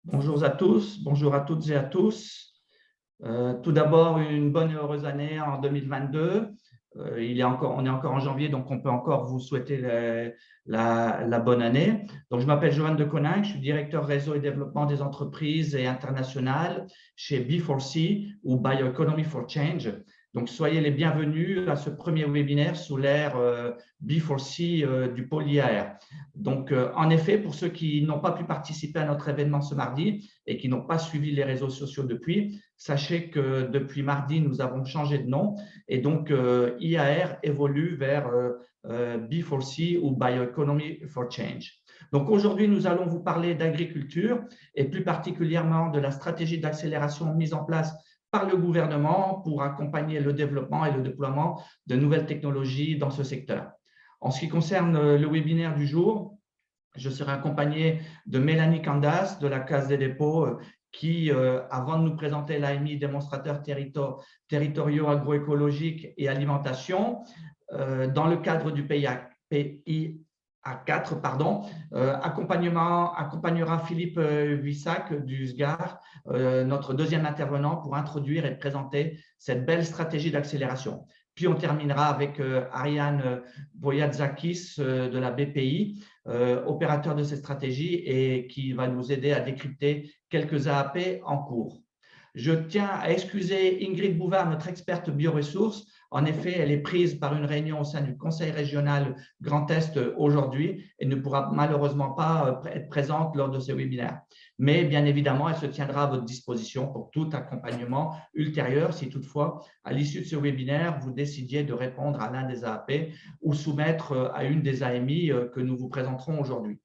Bonjour à tous, bonjour à toutes et à tous. Tout d'abord, une bonne et heureuse année en 2022. On est encore en janvier, donc on peut encore vous souhaiter la bonne année. Donc, je m'appelle Johan de Coninck, je suis directeur réseau et développement des entreprises et internationales chez B4C ou Bioeconomy for Change. Donc, soyez les bienvenus à ce premier webinaire sous l'ère B4C du pôle IAR. Donc, en effet, pour ceux qui n'ont pas pu participer à notre événement ce mardi et qui n'ont pas suivi les réseaux sociaux depuis, sachez que depuis mardi, nous avons changé de nom et donc IAR évolue vers B4C ou Bioeconomy for Change. Donc aujourd'hui, nous allons vous parler d'agriculture et plus particulièrement de la stratégie d'accélération mise en place par le gouvernement pour accompagner le développement et le déploiement de nouvelles technologies dans ce secteur. En ce qui concerne le webinaire du jour, je serai accompagné de Mélanie Candas de la Caisse des dépôts qui, avant de nous présenter l'AMI, démonstrateurs territoriaux agroécologiques et alimentation, dans le cadre du PIA4, accompagnera Philippe Vissac du SGAR, notre deuxième intervenant, pour introduire et présenter cette belle stratégie d'accélération. Puis on terminera avec Ariane Boyadzakis de la BPI, opérateur de cette stratégie et qui va nous aider à décrypter quelques AAP en cours. Je tiens à excuser Ingrid Bouvard, notre experte bioressources. En effet, elle est prise par une réunion au sein du Conseil régional Grand Est aujourd'hui et ne pourra malheureusement pas être présente lors de ce webinaire. Mais bien évidemment, elle se tiendra à votre disposition pour tout accompagnement ultérieur si toutefois, à l'issue de ce webinaire, vous décidiez de répondre à l'un des AAP ou soumettre à une des AMI que nous vous présenterons aujourd'hui.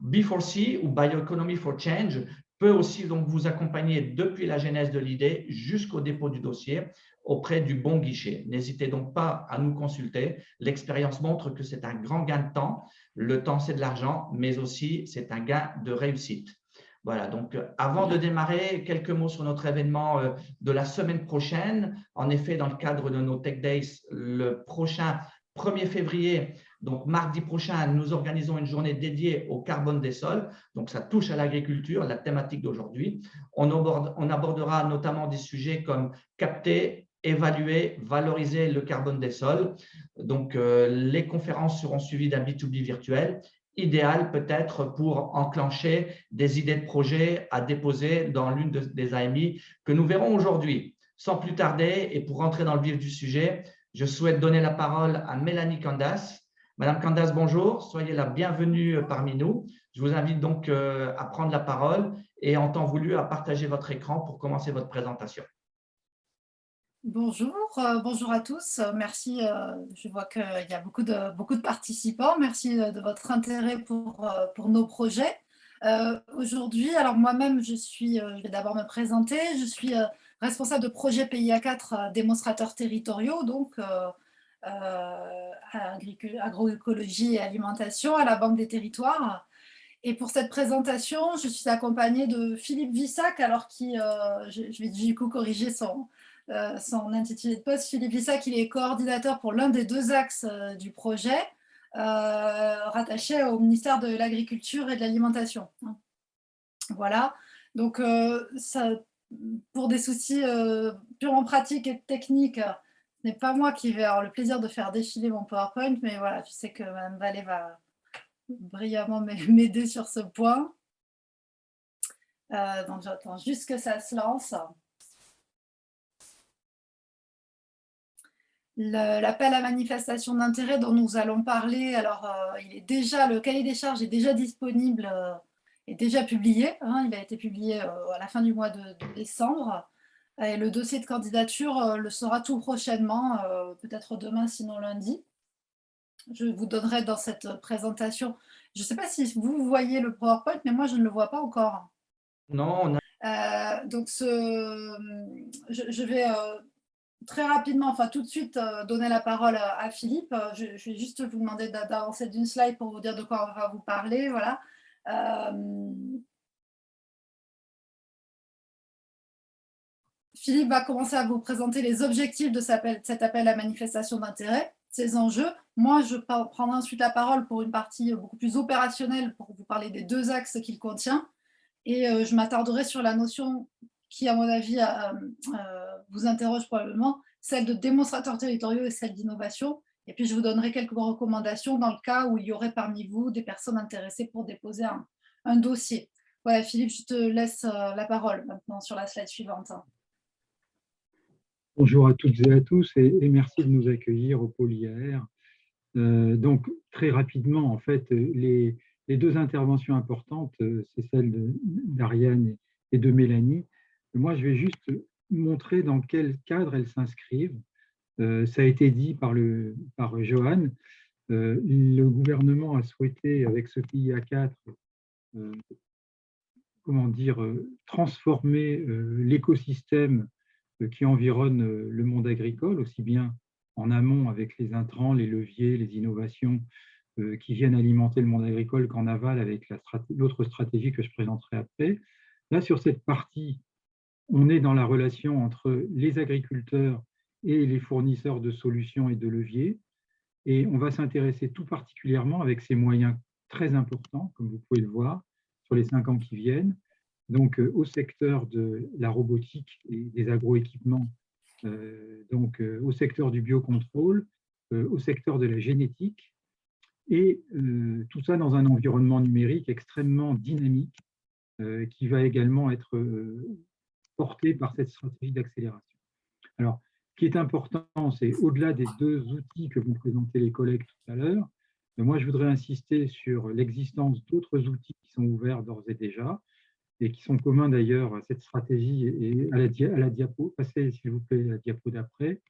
B4C ou Bioeconomy for Change peut aussi donc vous accompagner depuis la genèse de l'idée jusqu'au dépôt du dossier auprès du bon guichet. N'hésitez donc pas à nous consulter. L'expérience montre que c'est un grand gain de temps. Le temps, c'est de l'argent, mais aussi c'est un gain de réussite. Voilà, donc avant de démarrer, quelques mots sur notre événement de la semaine prochaine. En effet, dans le cadre de nos Tech Days, le prochain 1er février, donc mardi prochain, nous organisons une journée dédiée au carbone des sols. Donc, ça touche à l'agriculture, la thématique d'aujourd'hui. On abordera notamment des sujets comme capter, évaluer, valoriser le carbone des sols. Donc, les conférences seront suivies d'un B2B virtuel, idéal peut-être pour enclencher des idées de projets à déposer dans l'une des AMI que nous verrons aujourd'hui. Sans plus tarder et pour rentrer dans le vif du sujet, je souhaite donner la parole à Mélanie Candas. Madame Candas, bonjour, soyez la bienvenue parmi nous. Je vous invite donc à prendre la parole et en temps voulu à partager votre écran pour commencer votre présentation. Bonjour, bonjour à tous. Merci, je vois qu'il y a beaucoup de participants. Merci de votre intérêt pour nos projets. Aujourd'hui, alors moi-même, je vais d'abord me présenter. Je suis responsable de projet PIA4 démonstrateurs territoriaux, donc agroécologie et alimentation à la Banque des territoires. Et pour cette présentation, je suis accompagnée de Philippe Vissac, alors je vais du coup corriger son intitulé de poste. Philippe Vissac, il est coordinateur pour l'un des deux axes du projet, rattaché au ministère de l'Agriculture et de l'Alimentation. Voilà, donc pour des soucis purement pratiques et techniques, ce n'est pas moi qui vais avoir le plaisir de faire défiler mon PowerPoint, mais voilà, je sais que Mme Vallée va brillamment m'aider sur ce point. Donc j'attends juste que ça se lance. L'appel à manifestation d'intérêt dont nous allons parler, alors le cahier des charges est déjà disponible, est déjà publié, hein, il a été publié à la fin du mois de décembre, et le dossier de candidature le sera tout prochainement, peut-être demain sinon lundi. Je vous donnerai dans cette présentation, je ne sais pas si vous voyez le PowerPoint, mais moi je ne le vois pas encore. Non, donc je vais très rapidement, enfin tout de suite, donner la parole à Philippe. Je vais juste vous demander d'avancer d'une slide pour vous dire de quoi on va vous parler. Voilà. Philippe va commencer à vous présenter les objectifs de cet appel à manifestation d'intérêt, ses enjeux. Moi, je prendrai ensuite la parole pour une partie beaucoup plus opérationnelle pour vous parler des deux axes qu'il contient. Et je m'attarderai sur la notion qui, à mon avis, vous interroge probablement, celle de démonstrateurs territoriaux et celle d'innovation. Et puis, je vous donnerai quelques recommandations dans le cas où il y aurait parmi vous des personnes intéressées pour déposer un dossier. Voilà, Philippe, je te laisse la parole maintenant sur la slide suivante. Bonjour à toutes et à tous et merci de nous accueillir au pôle IAR. Donc, très rapidement, en fait, les deux interventions importantes, c'est celle d'Ariane et de Mélanie. Moi, je vais juste montrer dans quel cadre elles s'inscrivent. Ça a été dit par Johan. Le gouvernement a souhaité, avec ce PIA4, comment dire, transformer l'écosystème qui environne le monde agricole, aussi bien en amont avec les intrants, les leviers, les innovations qui viennent alimenter le monde agricole, qu'en aval avec l'autre stratégie que je présenterai après. Là, sur cette partie, on est dans la relation entre les agriculteurs et les fournisseurs de solutions et de leviers. Et on va s'intéresser tout particulièrement avec ces moyens très importants, comme vous pouvez le voir, sur les 5 ans qui viennent, donc au secteur de la robotique et des agroéquipements, au secteur du biocontrôle, au secteur de la génétique, et tout ça dans un environnement numérique extrêmement dynamique qui va également être porté par cette stratégie d'accélération. Alors, ce qui est important, c'est au-delà des 2 outils que vous présentez les collègues tout à l'heure, moi je voudrais insister sur l'existence d'autres outils qui sont ouverts d'ores et déjà, et qui sont communs d'ailleurs à cette stratégie et à la diapo. Passez s'il vous plaît la diapo d'après.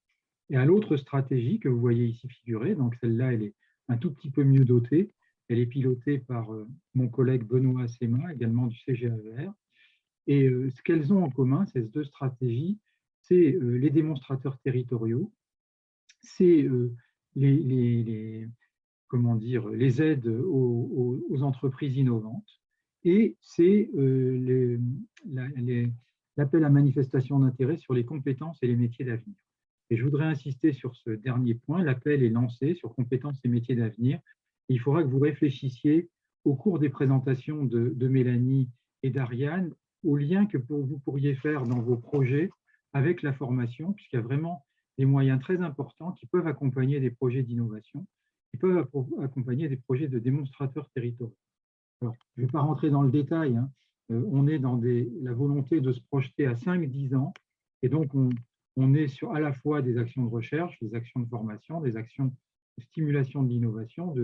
Et à l'autre stratégie que vous voyez ici figurer, donc celle-là, elle est un tout petit peu mieux dotée. Elle est pilotée par mon collègue Benoît Assema, également du CGAER. Et ce qu'elles ont en commun, ces 2 stratégies, c'est les démonstrateurs territoriaux, c'est comment dire, les aides aux entreprises innovantes, et c'est l'appel à manifestation d'intérêt sur les compétences et les métiers d'avenir. Et je voudrais insister sur ce dernier point. L'appel est lancé sur compétences et métiers d'avenir. Il faudra que vous réfléchissiez au cours des présentations de Mélanie et d'Ariane au lien que vous pourriez faire dans vos projets avec la formation, puisqu'il y a vraiment des moyens très importants qui peuvent accompagner des projets d'innovation, qui peuvent accompagner des projets de démonstrateurs territoriaux. Alors, je ne vais pas rentrer dans le détail, hein. On est dans la volonté de se projeter à 5-10 ans, et donc on est sur à la fois des actions de recherche, des actions de formation, des actions de stimulation de l'innovation,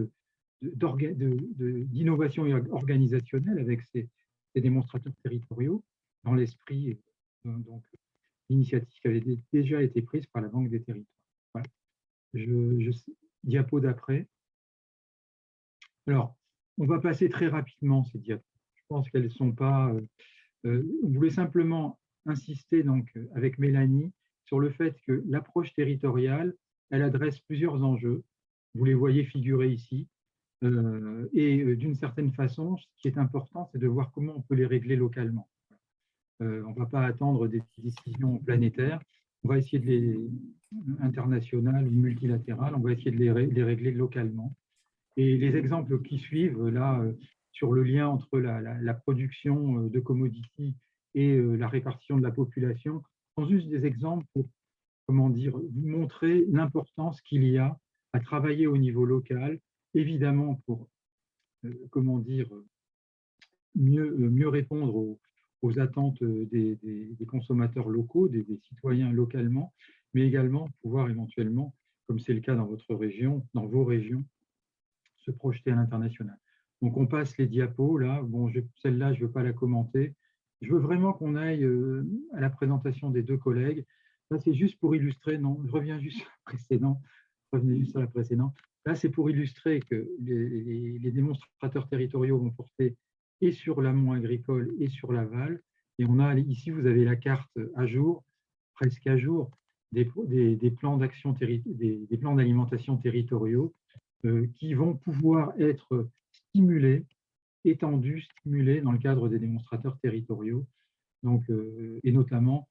d'innovation organisationnelle avec ces démonstrateurs territoriaux dans l'esprit donc l'initiative qui avait déjà été prise par la Banque des territoires. Voilà. Diapo d'après. Alors, on va passer très rapidement ces diapos. Je pense qu'elles ne sont pas… on voulait simplement insister donc, avec Mélanie sur le fait que l'approche territoriale, elle adresse plusieurs enjeux. Vous les voyez figurer ici. Et d'une certaine façon, ce qui est important, c'est de voir comment on peut les régler localement. On ne va pas attendre des décisions planétaires. On va essayer de les internationales ou multilatérales, on va essayer de les régler localement. Et les exemples qui suivent, là, sur le lien entre la production de commodities et la répartition de la population, sont juste des exemples pour, comment dire, vous montrer l'importance qu'il y a à travailler au niveau local, évidemment pour, comment dire, mieux répondre aux attentes des consommateurs locaux, des citoyens localement, mais également pouvoir éventuellement, comme c'est le cas dans votre région, dans vos régions, se projeter à l'international. Donc, on passe les diapos, là. Bon, celle-là, je ne veux pas la commenter. Je veux vraiment qu'on aille à la présentation des 2 collègues. Là, c'est juste pour illustrer, non, je reviens juste revenez juste à la précédente. Là, c'est pour illustrer que les démonstrateurs territoriaux vont porter et sur l'amont agricole et sur l'aval. Et on a ici, vous avez la carte à jour, presque à jour, des plans d'action, des plans d'alimentation territoriaux qui vont pouvoir être stimulés, étendus, stimulés dans le cadre des démonstrateurs territoriaux, donc, et notamment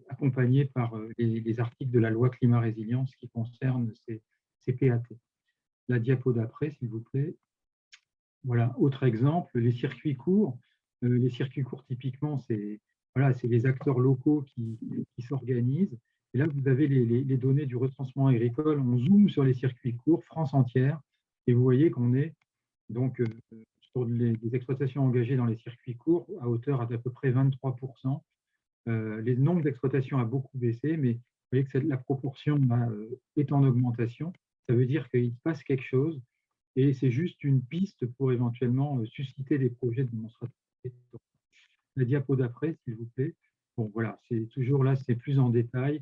accompagnés par les articles de la loi climat résilience qui concernent ces PAT. La diapo d'après, s'il vous plaît. Voilà, autre exemple, les circuits courts. Les circuits courts, typiquement, c'est voilà, les acteurs locaux qui s'organisent. Et là, vous avez les données du recensement agricole. On zoome sur les circuits courts, France entière, et vous voyez qu'on est donc sur les exploitations engagées dans les circuits courts à hauteur d'à peu près 23%. Les nombres d'exploitations a beaucoup baissé, mais vous voyez que la proportion est en augmentation. Ça veut dire qu'il se passe quelque chose et c'est juste une piste pour éventuellement susciter des projets de démonstration. La diapo d'après, s'il vous plaît. Bon, voilà, c'est toujours là, c'est plus en détail.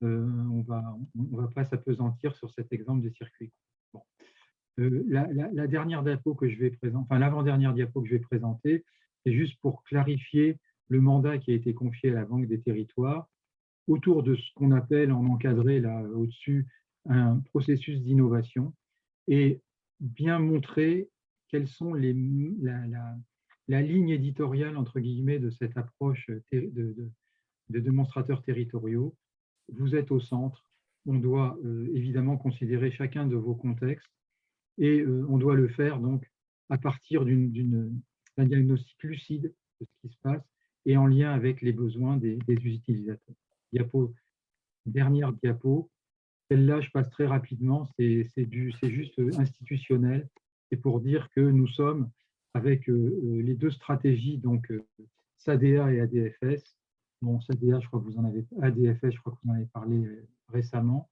On va pas s'apesantir sur cet exemple des circuits. Bon. La dernière diapo que je vais présenter, enfin l'avant-dernière diapo que je vais présenter, c'est juste pour clarifier le mandat qui a été confié à la Banque des territoires autour de ce qu'on appelle en encadré là au-dessus un processus d'innovation et bien montrer quelles sont la ligne éditoriale entre guillemets de cette approche de démonstrateurs territoriaux. Vous êtes au centre, on doit évidemment considérer chacun de vos contextes et on doit le faire donc à partir d'un diagnostic lucide de ce qui se passe et en lien avec les besoins des utilisateurs. Dernière diapo, celle-là je passe très rapidement, c'est juste institutionnel, c'est pour dire que nous sommes avec les deux stratégies, donc SADEA et ADFS. Bon, SADEA, je crois que vous en avez, ADFS, je crois que vous en avez parlé récemment.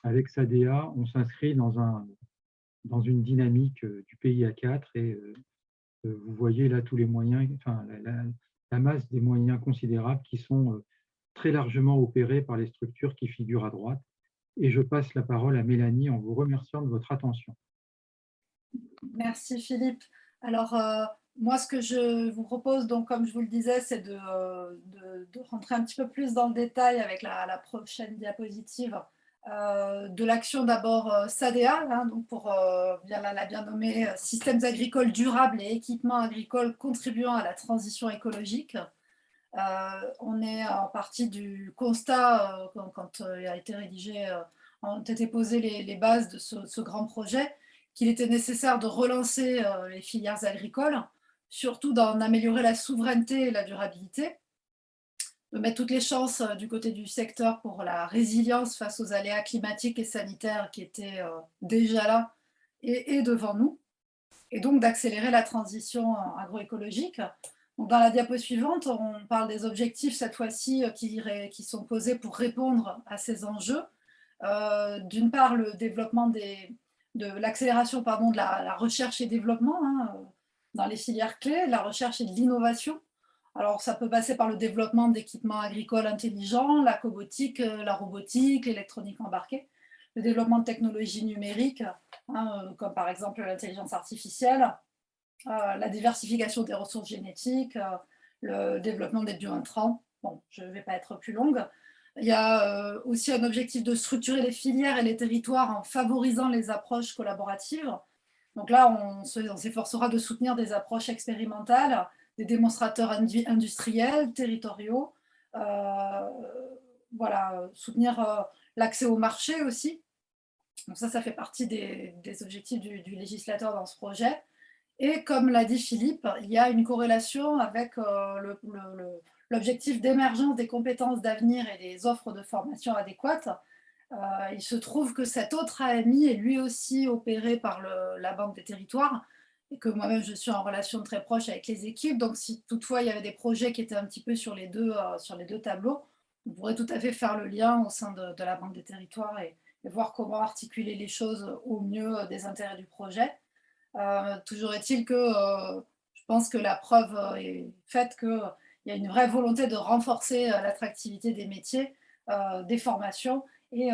Avec SADEA, on s'inscrit dans une dynamique du pays à 4 et vous voyez là tous les moyens, enfin la masse des moyens considérables qui sont très largement opérés par les structures qui figurent à droite. Et je passe la parole à Mélanie en vous remerciant de votre attention. Merci Philippe. Alors, moi, ce que je vous propose, donc, comme je vous le disais, c'est de rentrer un petit peu plus dans le détail avec la prochaine diapositive de l'action d'abord SADEA, hein, donc pour la bien nommer Systèmes agricoles durables et équipements agricoles contribuant à la transition écologique. On est en partie du constat, quand il a été rédigé, ont été posées les bases de ce grand projet, qu'il était nécessaire de relancer les filières agricoles, surtout d'en améliorer la souveraineté et la durabilité, de mettre toutes les chances du côté du secteur pour la résilience face aux aléas climatiques et sanitaires qui étaient déjà là et devant nous, et donc d'accélérer la transition agroécologique. Donc dans la diapo suivante, on parle des objectifs cette fois-ci qui sont posés pour répondre à ces enjeux. D'une part, le développement de l'accélération de la recherche et développement dans les filières clés, la recherche et de l'innovation. Alors ça peut passer par le développement d'équipements agricoles intelligents, la cobotique, la robotique, l'électronique embarquée, le développement de technologies numériques, comme par exemple l'intelligence artificielle, la diversification des ressources génétiques, le développement des biointrants. Bon, je ne vais pas être plus longue. Il y a aussi un objectif de structurer les filières et les territoires en favorisant les approches collaboratives. Donc là, on s'efforcera de soutenir des approches expérimentales, des démonstrateurs industriels, territoriaux, voilà, soutenir l'accès au marché aussi. Donc ça fait partie des objectifs du législateur dans ce projet. Et comme l'a dit Philippe, il y a une corrélation avec l'objectif d'émergence des compétences d'avenir et des offres de formation adéquates. Il se trouve que cet autre AMI est lui aussi opéré par la Banque des territoires et que moi-même je suis en relation très proche avec les équipes. Donc si toutefois il y avait des projets qui étaient un petit peu sur les deux tableaux, on pourrait tout à fait faire le lien au sein de la Banque des territoires et voir comment articuler les choses au mieux des intérêts du projet. Toujours est-il que je pense que la preuve est faite qu'il y a une vraie volonté de renforcer l'attractivité des métiers, des formations et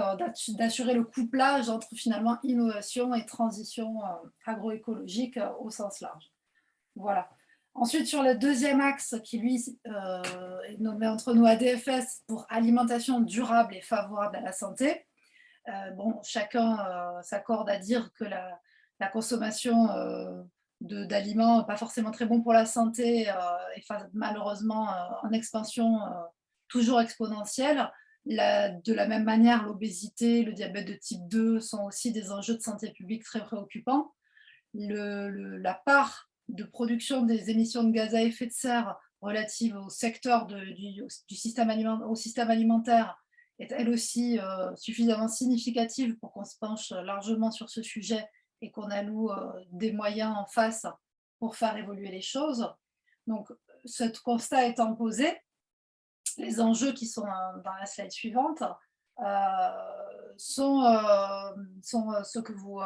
d'assurer le couplage entre finalement innovation et transition agroécologique au sens large. Voilà. Ensuite, sur le deuxième axe qui lui est nommé entre nous ADFS pour alimentation durable et favorable à la santé, bon, chacun s'accorde à dire que la consommation d'aliments pas forcément très bons pour la santé est malheureusement en expansion toujours exponentielle. De la même manière, l'obésité, le diabète de type 2 sont aussi des enjeux de santé publique très préoccupants. La part de production des émissions de gaz à effet de serre relatives au secteur du système alimentaire est elle aussi suffisamment significative pour qu'on se penche largement sur ce sujet et qu'on alloue des moyens en face pour faire évoluer les choses. Donc, ce constat étant posé, les enjeux qui sont dans la slide suivante sont ceux que vous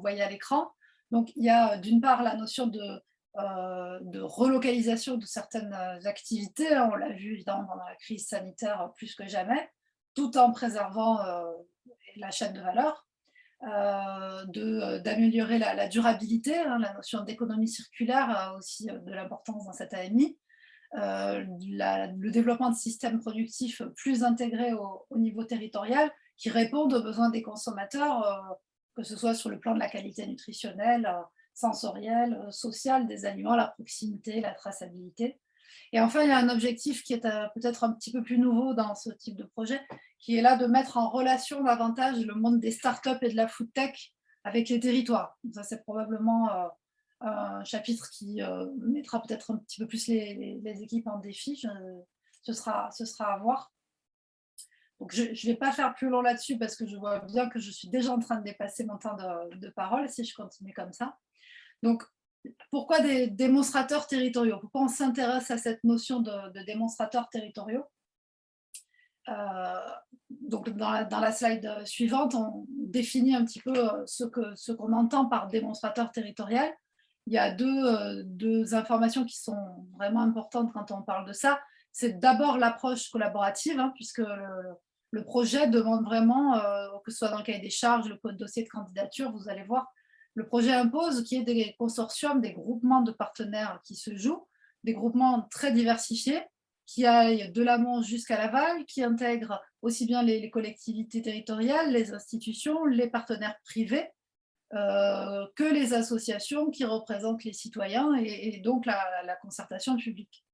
voyez à l'écran. Donc, il y a d'une part la notion de relocalisation de certaines activités, on l'a vu évidemment pendant la crise sanitaire plus que jamais, tout en préservant la chaîne de valeur, d'améliorer la durabilité, hein, la notion d'économie circulaire a aussi de l'importance dans cette AMI, le développement de systèmes productifs plus intégrés au niveau territorial qui répondent aux besoins des consommateurs, que ce soit sur le plan de la qualité nutritionnelle, sensorielle, sociale des aliments, la proximité, la traçabilité. Et enfin, il y a un objectif qui est peut-être un petit peu plus nouveau dans ce type de projet, qui est là de mettre en relation davantage le monde des startups et de la food tech avec les territoires. Donc ça, c'est probablement un chapitre qui mettra peut-être un petit peu plus les équipes en défi. Ce sera à voir. Donc, je ne vais pas faire plus long là-dessus parce que je vois bien que je suis déjà en train de dépasser mon temps de parole si je continue comme ça. Donc, pourquoi des démonstrateurs territoriaux? Pourquoi on s'intéresse à cette notion de démonstrateurs territoriaux? Donc, dans la slide suivante, on définit un petit peu ce qu'on entend par démonstrateur territorial. Il y a deux informations qui sont vraiment importantes quand on parle de ça. C'est d'abord l'approche collaborative, hein, puisque le projet demande vraiment, que ce soit dans le cahier des charges, le code dossier de candidature, vous allez voir, le projet impose qu'il y ait des consortiums, des groupements de partenaires qui se jouent, des groupements très diversifiés, qui aillent de l'amont jusqu'à l'aval, qui intègrent aussi bien les collectivités territoriales, les institutions, les partenaires privés, que les associations qui représentent les citoyens et donc la concertation publique.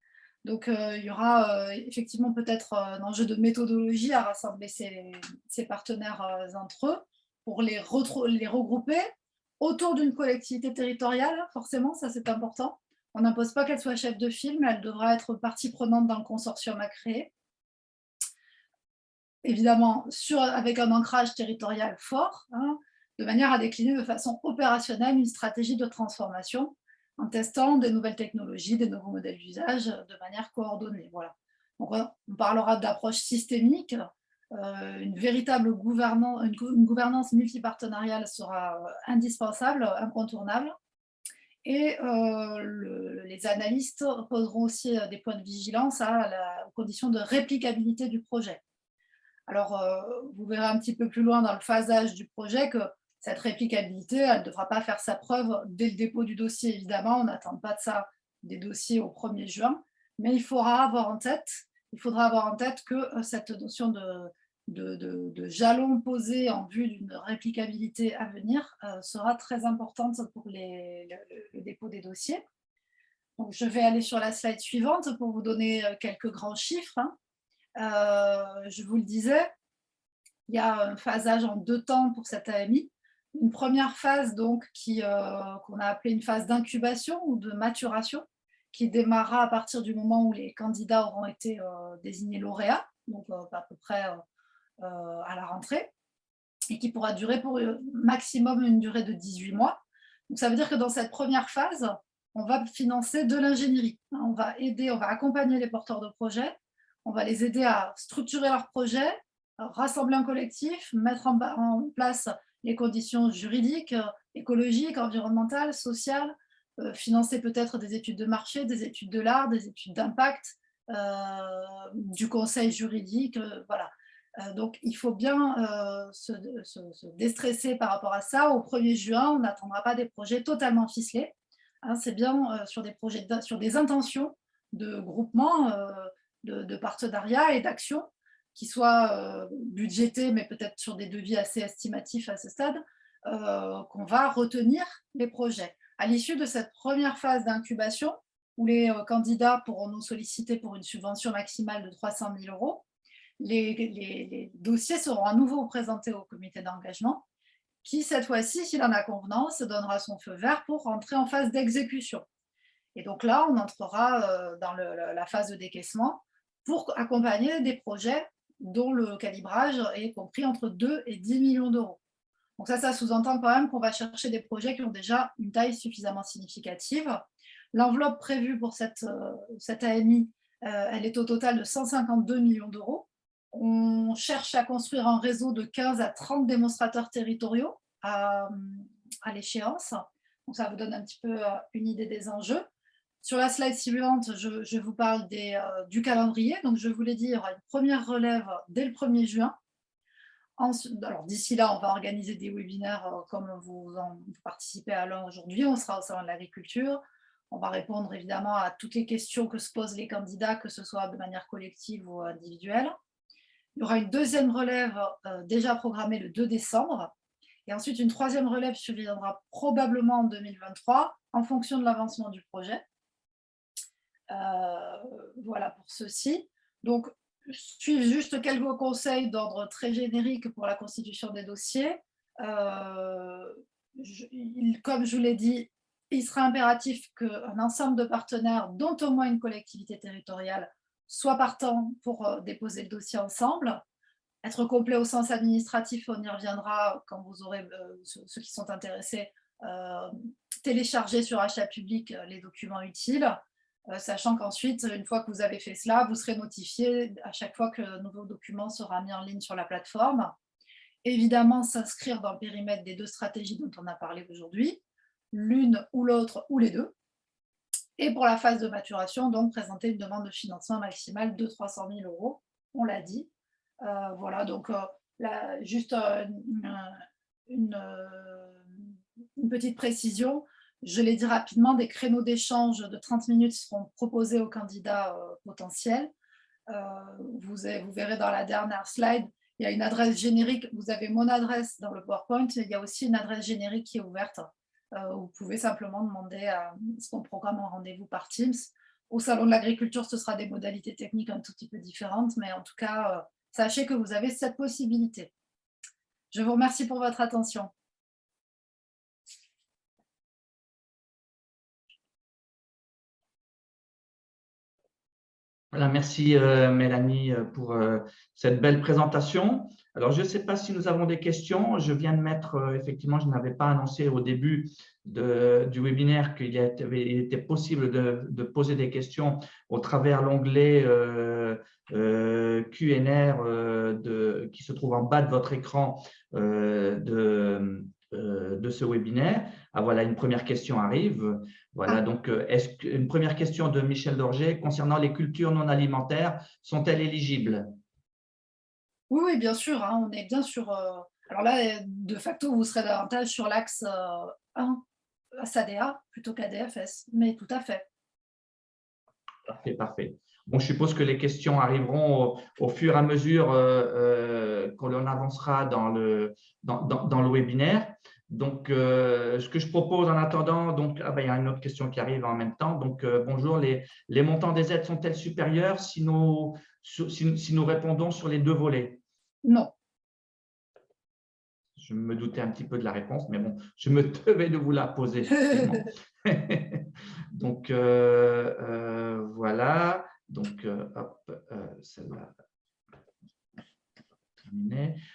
Donc, il y aura effectivement peut-être un enjeu de méthodologie à rassembler ces partenaires entre eux pour les regrouper autour d'une collectivité territoriale, forcément, ça c'est important. On n'impose pas qu'elle soit chef de file, mais elle devra être partie prenante dans le consortium à créer. Évidemment, avec un ancrage territorial fort, hein, de manière à décliner de façon opérationnelle une stratégie de transformation en testant des nouvelles technologies, des nouveaux modèles d'usage de manière coordonnée. Voilà. Donc, on parlera d'approche systémique. Une véritable gouvernance multipartenariale sera indispensable, incontournable. Et les analystes poseront aussi des points de vigilance aux conditions de réplicabilité du projet. Alors, vous verrez un petit peu plus loin dans le phasage du projet que cette réplicabilité, elle ne devra pas faire sa preuve dès le dépôt du dossier, évidemment. On n'attend pas de ça des dossiers au 1er juin, mais il faudra avoir en tête que cette notion de jalon posé en vue d'une réplicabilité à venir sera très importante pour le dépôt des dossiers. Donc, je vais aller sur la slide suivante pour vous donner quelques grands chiffres. Je vous le disais, il y a un phasage en 2 temps pour cette AMI. Une première phase donc qu'on a appelée une phase d'incubation ou de maturation, qui démarrera à partir du moment où les candidats auront été désignés lauréats, donc à peu près à la rentrée, et qui pourra durer pour maximum une durée de 18 mois. Donc ça veut dire que dans cette première phase, on va financer de l'ingénierie. On va accompagner les porteurs de projets, on va les aider à structurer leur projet, rassembler un collectif, mettre en place les conditions juridiques, écologiques, environnementales, sociales, financer peut-être des études de marché, des études de l'art, des études d'impact, du conseil juridique, voilà. Donc, il faut bien se déstresser par rapport à ça. Au 1er juin, on n'attendra pas des projets totalement ficelés. Hein, c'est bien sur des intentions de groupement, de partenariat et d'action qui soient budgétés, mais peut-être sur des devis assez estimatifs à ce stade, qu'on va retenir les projets. À l'issue de cette première phase d'incubation, où les candidats pourront nous solliciter pour une subvention maximale de 300 000 €, les dossiers seront à nouveau présentés au comité d'engagement, qui, cette fois-ci, s'il en a convenance, donnera son feu vert pour rentrer en phase d'exécution. Et donc là, on entrera dans la phase de décaissement pour accompagner des projets dont le calibrage est compris entre 2 et 10 millions d'euros. Donc ça sous-entend quand même qu'on va chercher des projets qui ont déjà une taille suffisamment significative. L'enveloppe prévue pour cette AMI, elle est au total de 152 millions d'euros. On cherche à construire un réseau de 15 à 30 démonstrateurs territoriaux à l'échéance. Donc ça vous donne un petit peu une idée des enjeux. Sur la slide suivante, je vous parle du calendrier. Donc je vous l'ai dit, il y aura une première relève dès le 1er juin. Alors d'ici là, on va organiser des webinaires comme vous participez à l'un aujourd'hui. On sera au salon de l'agriculture. On va répondre évidemment à toutes les questions que se posent les candidats, que ce soit de manière collective ou individuelle. Il y aura une deuxième relève déjà programmée le 2 décembre. Et ensuite, une troisième relève surviendra probablement en 2023 en fonction de l'avancement du projet. Voilà pour ceci. Donc, suivent juste quelques conseils d'ordre très générique pour la constitution des dossiers. Comme je vous l'ai dit, il sera impératif qu'un ensemble de partenaires, dont au moins une collectivité territoriale, soient partants pour déposer le dossier ensemble. Être complet au sens administratif, on y reviendra quand vous aurez, ceux qui sont intéressés, télécharger sur achat public les documents utiles. Sachant qu'ensuite, une fois que vous avez fait cela, vous serez notifié à chaque fois que le nouveau document sera mis en ligne sur la plateforme. Évidemment, s'inscrire dans le périmètre des 2 stratégies dont on a parlé aujourd'hui, l'une ou l'autre ou les deux. Et pour la phase de maturation, donc présenter une demande de financement maximale de 300 000 €, on l'a dit. Voilà, donc juste une petite précision. Je l'ai dit rapidement, des créneaux d'échange de 30 minutes seront proposés aux candidats potentiels. Vous verrez dans la dernière slide, il y a une adresse générique. Vous avez mon adresse dans le PowerPoint, mais il y a aussi une adresse générique qui est ouverte. Vous pouvez simplement demander à ce qu'on programme un rendez-vous par Teams. Au Salon de l'Agriculture, ce sera des modalités techniques un tout petit peu différentes, mais en tout cas, sachez que vous avez cette possibilité. Je vous remercie pour votre attention. Voilà, merci Mélanie pour cette belle présentation. Alors, je ne sais pas si nous avons des questions. Je viens de mettre, effectivement, je n'avais pas annoncé au début du webinaire qu'il était possible de poser des questions au travers l'onglet Q&R qui se trouve en bas de votre écran de ce webinaire. Ah, voilà, une première question arrive. Voilà, donc une première question de Michel Dorger concernant les cultures non alimentaires, sont-elles éligibles? Oui, bien sûr, hein, on est bien sur… alors là, de facto, vous serez davantage sur l'axe 1, SADA, plutôt qu'ADFS, mais tout à fait. Parfait, parfait. Bon, je suppose que les questions arriveront au fur et à mesure que l'on avancera dans le webinaire. Donc, ce que je propose en attendant, donc, il y a une autre question qui arrive en même temps. Donc, bonjour, les montants des aides sont-elles supérieurs si nous répondons sur les 2 volets? Non. Je me doutais un petit peu de la réponse, mais bon, je me devais de vous la poser. Donc, voilà. Donc, hop, celle-là.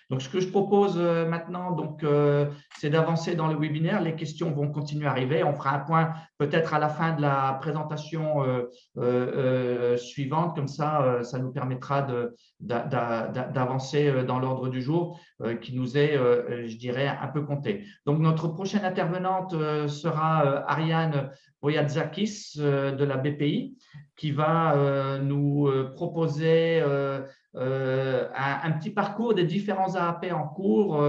Donc, ce que je propose maintenant, c'est d'avancer dans le webinaire. Les questions vont continuer à arriver. On fera un point peut-être à la fin de la présentation suivante. Comme ça nous permettra d'avancer dans l'ordre du jour qui nous est, je dirais, un peu compté. Donc, notre prochaine intervenante sera Ariane Boyadzakis de la BPI qui va nous proposer un petit parcours des différents AAP en cours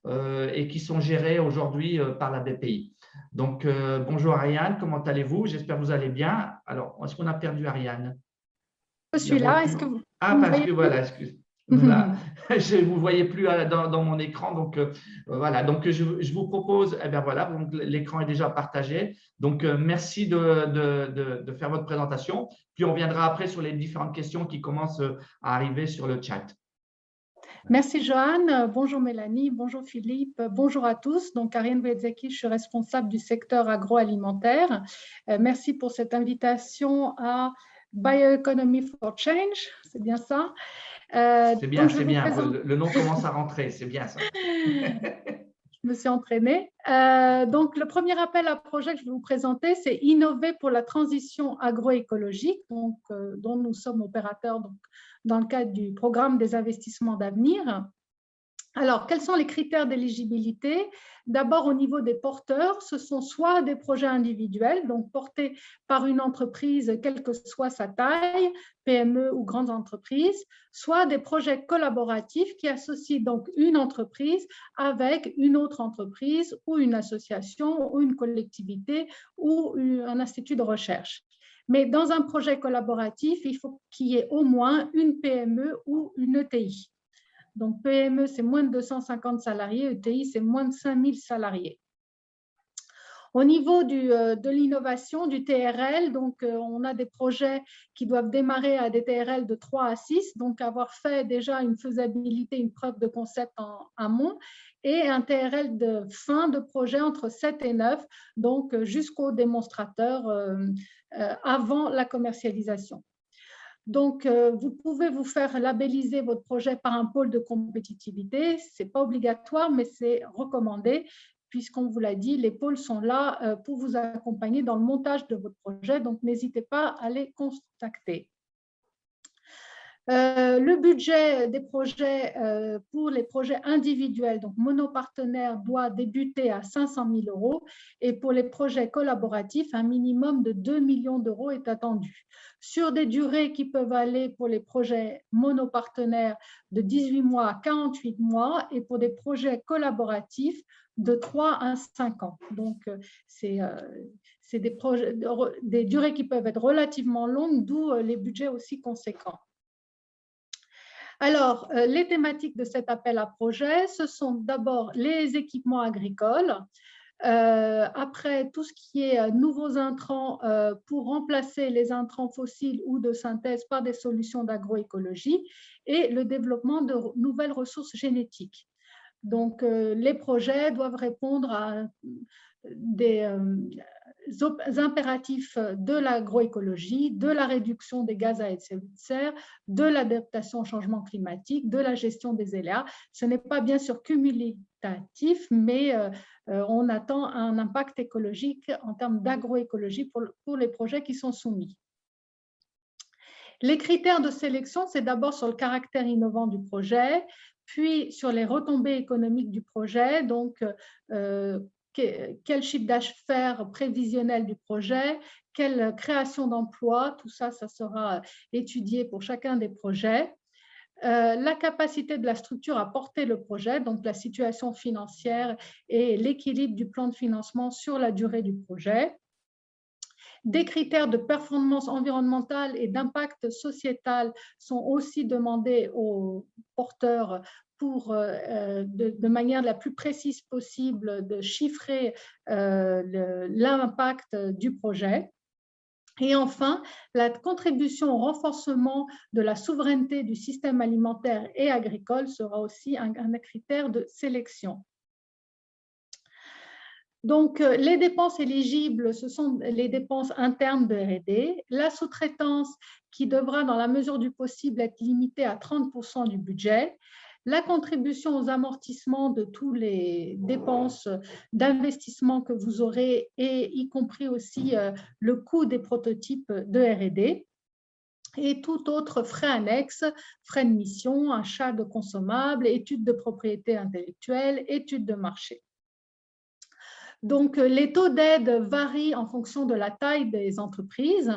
et qui sont gérés aujourd'hui par la BPI. Donc, bonjour Ariane, comment allez-vous? J'espère que vous allez bien. Alors, est-ce qu'on a perdu Ariane? Je suis là, est-ce que vous… Ah, parce que voilà, excusez. Voilà. Je ne vous voyais plus dans mon écran, donc voilà. Donc je vous propose, eh bien voilà, l'écran est déjà partagé. Donc merci de faire votre présentation. Puis on viendra après sur les différentes questions qui commencent à arriver sur le chat. Merci Joanne, bonjour Mélanie, bonjour Philippe, bonjour à tous. Donc Ariane Voitzaki, je suis responsable du secteur agroalimentaire. Merci pour cette invitation à Bioeconomy for Change, c'est bien ça? C'est bien, Donc, je c'est vais vous bien. présenter- Le nom commence à rentrer, c'est bien ça. Je me suis entraînée. Donc, le premier appel à projet que je vais vous présenter, c'est Innover pour la transition agroécologique, donc, dont nous sommes opérateurs donc, dans le cadre du programme des investissements d'avenir. Alors, quels sont les critères d'éligibilité? D'abord, au niveau des porteurs, ce sont soit des projets individuels, donc portés par une entreprise, quelle que soit sa taille, PME ou grande entreprise, soit des projets collaboratifs qui associent donc une entreprise avec une autre entreprise ou une association ou une collectivité ou un institut de recherche. Mais dans un projet collaboratif, il faut qu'il y ait au moins une PME ou une ETI. Donc, PME, c'est moins de 250 salariés, ETI, c'est moins de 5000 salariés. Au niveau de l'innovation, du TRL, donc on a des projets qui doivent démarrer à des TRL de 3 à 6, donc avoir fait déjà une faisabilité, une preuve de concept en amont, et un TRL de fin de projet entre 7 et 9, donc jusqu'au démonstrateur avant la commercialisation. Donc, vous pouvez vous faire labelliser votre projet par un pôle de compétitivité. Ce n'est pas obligatoire, mais c'est recommandé, puisqu'on vous l'a dit, les pôles sont là pour vous accompagner dans le montage de votre projet. Donc, n'hésitez pas à les contacter. Le budget des projets pour les projets individuels, donc monopartenaires, doit débuter à 500 000 € et pour les projets collaboratifs, un minimum de 2 millions d'euros est attendu. Sur des durées qui peuvent aller pour les projets monopartenaires de 18 mois à 48 mois et pour des projets collaboratifs de 3 à 5 ans. Donc, c'est des durées qui peuvent être relativement longues, d'où les budgets aussi conséquents. Alors, les thématiques de cet appel à projet, ce sont d'abord les équipements agricoles, après tout ce qui est nouveaux intrants pour remplacer les intrants fossiles ou de synthèse par des solutions d'agroécologie et le développement de nouvelles ressources génétiques. Donc, les projets doivent répondre à des impératifs de l'agroécologie, de la réduction des gaz à effet de serre, de l'adaptation au changement climatique, de la gestion des aléas. Ce n'est pas bien sûr cumulatif, mais on attend un impact écologique en termes d'agroécologie pour les projets qui sont soumis. Les critères de sélection, c'est d'abord sur le caractère innovant du projet, puis sur les retombées économiques du projet, donc quel chiffre d'affaires prévisionnel du projet, quelle création d'emplois, tout ça, ça sera étudié pour chacun des projets. La capacité de la structure à porter le projet, donc la situation financière et l'équilibre du plan de financement sur la durée du projet. Des critères de performance environnementale et d'impact sociétal sont aussi demandés aux porteurs pour, de manière la plus précise possible, de chiffrer l'impact du projet. Et enfin, la contribution au renforcement de la souveraineté du système alimentaire et agricole sera aussi un critère de sélection. Donc, les dépenses éligibles, ce sont les dépenses internes de R&D, la sous-traitance qui devra, dans la mesure du possible, être limitée à 30% du budget, la contribution aux amortissements de tous les dépenses d'investissement que vous aurez, et y compris aussi le coût des prototypes de R&D, et tout autre frais annexes, frais de mission, achat de consommables, études de propriété intellectuelle, études de marché. Donc, les taux d'aide varient en fonction de la taille des entreprises.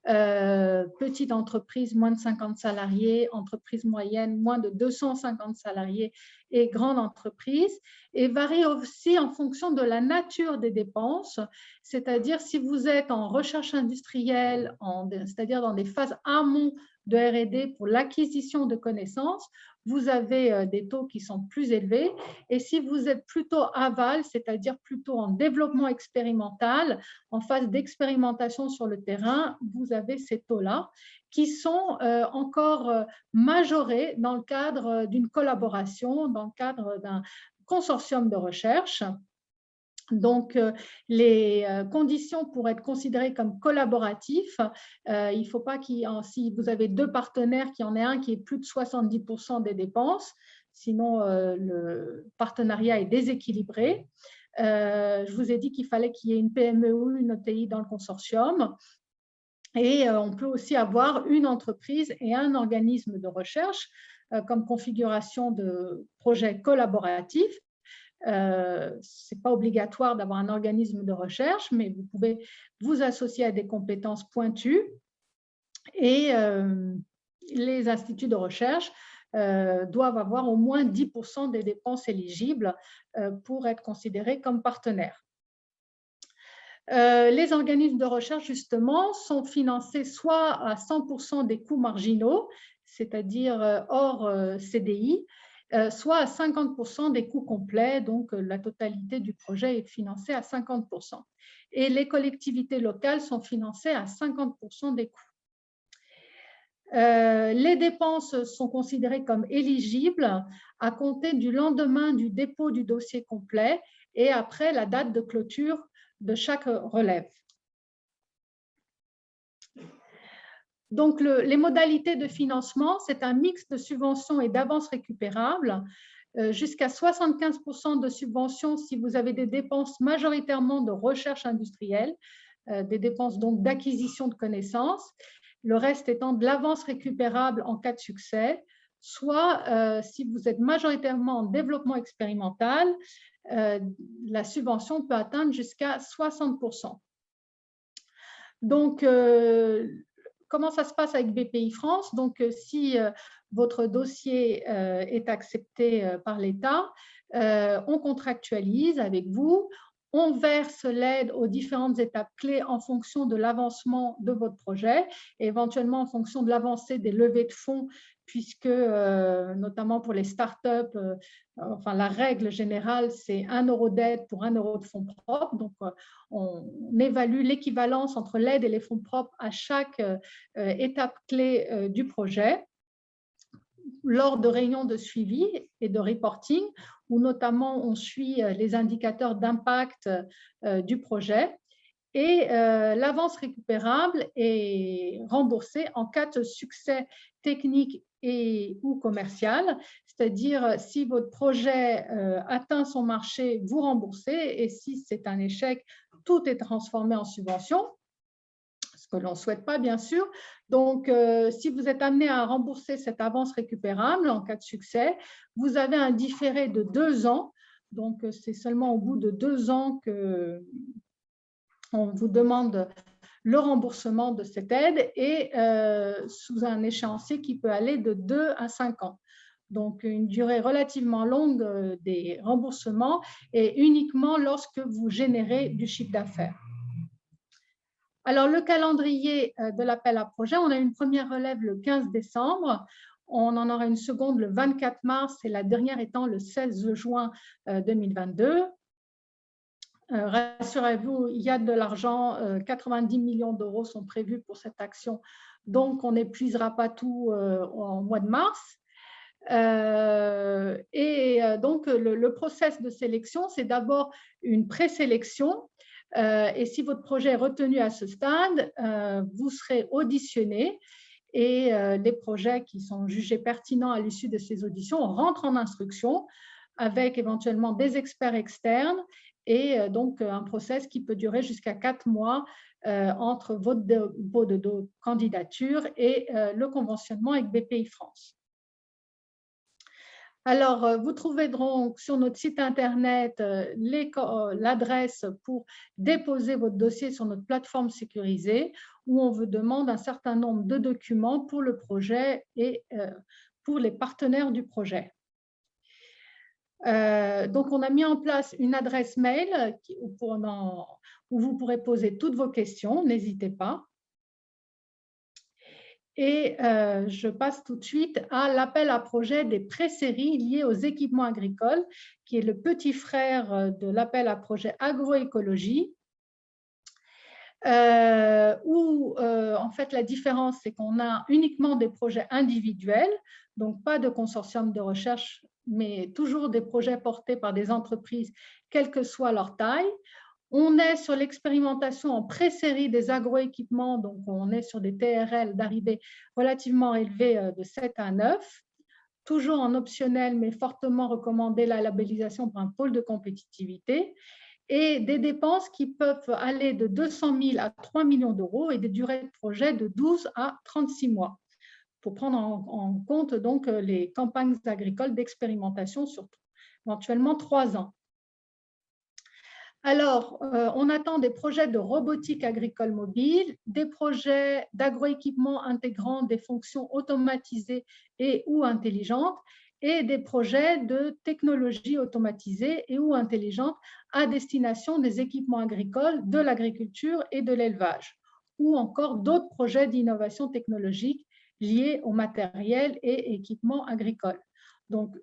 Petite entreprise, moins de 50 salariés, entreprise moyenne, moins de 250 salariés et grande entreprise. Et varient aussi en fonction de la nature des dépenses, c'est-à-dire si vous êtes en recherche industrielle, c'est-à-dire dans des phases amont de R&D pour l'acquisition de connaissances, vous avez des taux qui sont plus élevés. Et si vous êtes plutôt aval, c'est-à-dire plutôt en développement expérimental, en phase d'expérimentation sur le terrain, vous avez ces taux-là qui sont encore majorés dans le cadre d'une collaboration, dans le cadre d'un consortium de recherche. Donc, les conditions pour être considérées comme collaboratifs, il ne faut pas si vous avez deux partenaires, qu'il y en ait un qui ait plus de 70% des dépenses, sinon le partenariat est déséquilibré. Je vous ai dit qu'il fallait qu'il y ait une PME ou une ETI dans le consortium. Et on peut aussi avoir une entreprise et un organisme de recherche comme configuration de projet collaboratif. Ce n'est pas obligatoire d'avoir un organisme de recherche, mais vous pouvez vous associer à des compétences pointues et les instituts de recherche doivent avoir au moins 10% des dépenses éligibles pour être considérés comme partenaires. Les organismes de recherche, justement, sont financés soit à 100% des coûts marginaux, c'est-à-dire hors CDI, soit à 50% des coûts complets, donc la totalité du projet est financée à 50%. Et les collectivités locales sont financées à 50% des coûts. Les dépenses sont considérées comme éligibles à compter du lendemain du dépôt du dossier complet et après la date de clôture de chaque relève. Donc, les modalités de financement, c'est un mix de subventions et d'avances récupérables, jusqu'à 75% de subventions si vous avez des dépenses majoritairement de recherche industrielle, des dépenses donc d'acquisition de connaissances, le reste étant de l'avance récupérable en cas de succès, soit si vous êtes majoritairement en développement expérimental, la subvention peut atteindre jusqu'à 60%. Donc, comment ça se passe avec BPI France? Donc, si votre dossier est accepté par l'État, on contractualise avec vous, on verse l'aide aux différentes étapes clés en fonction de l'avancement de votre projet, et éventuellement en fonction de l'avancée des levées de fonds, puisque notamment pour les startups, enfin la règle générale, c'est 1 € d'aide pour 1 € de fonds propres. Donc, on évalue l'équivalence entre l'aide et les fonds propres à chaque étape clé du projet, lors de réunions de suivi et de reporting, où notamment on suit les indicateurs d'impact du projet. Et l'avance récupérable est remboursée en cas de succès technique et ou commercial, c'est-à-dire si votre projet atteint son marché, vous remboursez, et si c'est un échec, tout est transformé en subvention, ce que l'on ne souhaite pas, bien sûr. Donc, si vous êtes amené à rembourser cette avance récupérable en cas de succès, vous avez un différé de 2 ans. Donc, c'est seulement au bout de 2 ans qu'on vous demande le remboursement de cette aide, et sous un échéancier qui peut aller de 2 à 5 ans. Donc, une durée relativement longue des remboursements, et uniquement lorsque vous générez du chiffre d'affaires. Alors, le calendrier de l'appel à projet, on a une première relève le 15 décembre, on en aura une seconde le 24 mars et la dernière étant le 16 juin 2022. Rassurez-vous, il y a de l'argent, 90 millions d'euros sont prévus pour cette action, donc on n'épuisera pas tout en mois de mars. Donc, le process de sélection, c'est d'abord une présélection. Et si votre projet est retenu à ce stade, vous serez auditionné, et les projets qui sont jugés pertinents à l'issue de ces auditions rentrent en instruction avec éventuellement des experts externes, et donc un process qui peut durer jusqu'à 4 mois entre votre dépôt de candidature et le conventionnement avec BPI France. Alors, vous trouverez donc sur notre site internet l'adresse pour déposer votre dossier sur notre plateforme sécurisée, où on vous demande un certain nombre de documents pour le projet et pour les partenaires du projet. Donc, on a mis en place une adresse mail où vous pourrez poser toutes vos questions, n'hésitez pas. Et je passe tout de suite à l'appel à projet des pré-séries liées aux équipements agricoles, qui est le petit frère de l'appel à projet agroécologie, où en fait la différence, c'est qu'on a uniquement des projets individuels, donc pas de consortium de recherche, mais toujours des projets portés par des entreprises, quelle que soit leur taille. On est sur l'expérimentation en pré-série des agroéquipements, donc on est sur des TRL d'arrivée relativement élevés de 7 à 9, toujours en optionnel, mais fortement recommandé la labellisation pour un pôle de compétitivité, et des dépenses qui peuvent aller de 200 000 à 3 millions d'euros et des durées de projet de 12 à 36 mois, pour prendre en compte donc les campagnes agricoles d'expérimentation sur éventuellement 3 ans. Alors, on attend des projets de robotique agricole mobile, des projets d'agroéquipement intégrant des fonctions automatisées et ou intelligentes, et des projets de technologie automatisée et ou intelligente à destination des équipements agricoles, de l'agriculture et de l'élevage, ou encore d'autres projets d'innovation technologique liés au matériel et équipements agricoles. Donc,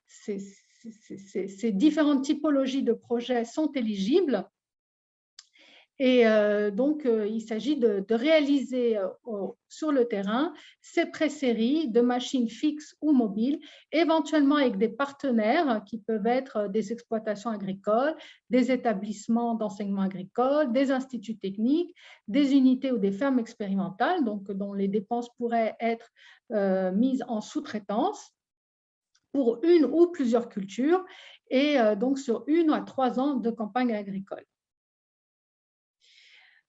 ces différentes typologies de projets sont éligibles. Et donc, il s'agit de réaliser sur le terrain ces pré-séries de machines fixes ou mobiles, éventuellement avec des partenaires qui peuvent être des exploitations agricoles, des établissements d'enseignement agricole, des instituts techniques, des unités ou des fermes expérimentales, donc dont les dépenses pourraient être mises en sous-traitance pour une ou plusieurs cultures, et donc sur 1 à 3 ans de campagne agricole.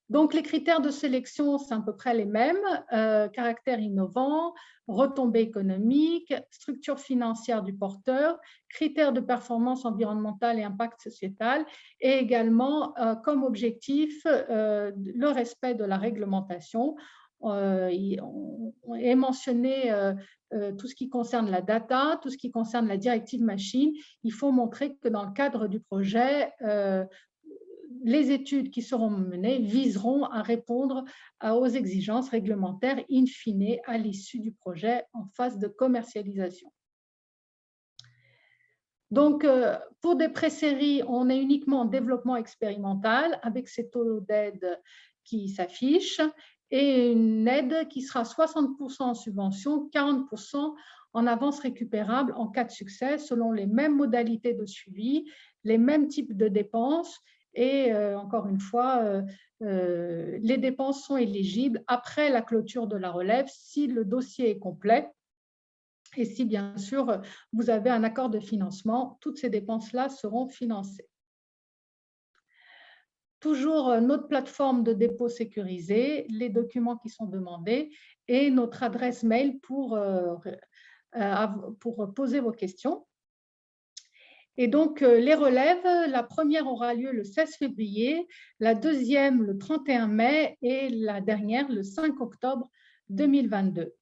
Donc, les critères de sélection, c'est à peu près les mêmes, caractère innovant, retombées économiques, structure financière du porteur, critères de performance environnementale et impact sociétal, et également comme objectif le respect de la réglementation. On est mentionné tout ce qui concerne la data, tout ce qui concerne la directive machine. Il faut montrer que dans le cadre du projet, les études qui seront menées viseront à répondre aux exigences réglementaires in fine à l'issue du projet en phase de commercialisation. Donc, pour des pré-séries, on est uniquement en développement expérimental avec ces taux d'aide qui s'affichent et une aide qui sera 60% en subvention, 40% en avance récupérable en cas de succès selon les mêmes modalités de suivi, les mêmes types de dépenses. Et encore une fois, les dépenses sont éligibles après la clôture de la relève si le dossier est complet et si, bien sûr, vous avez un accord de financement. Toutes ces dépenses-là seront financées. Toujours notre plateforme de dépôt sécurisée, les documents qui sont demandés et notre adresse mail pour poser vos questions. Et donc, les relèves, la première aura lieu le 16 février, la deuxième le 31 mai et la dernière le 5 octobre 2022.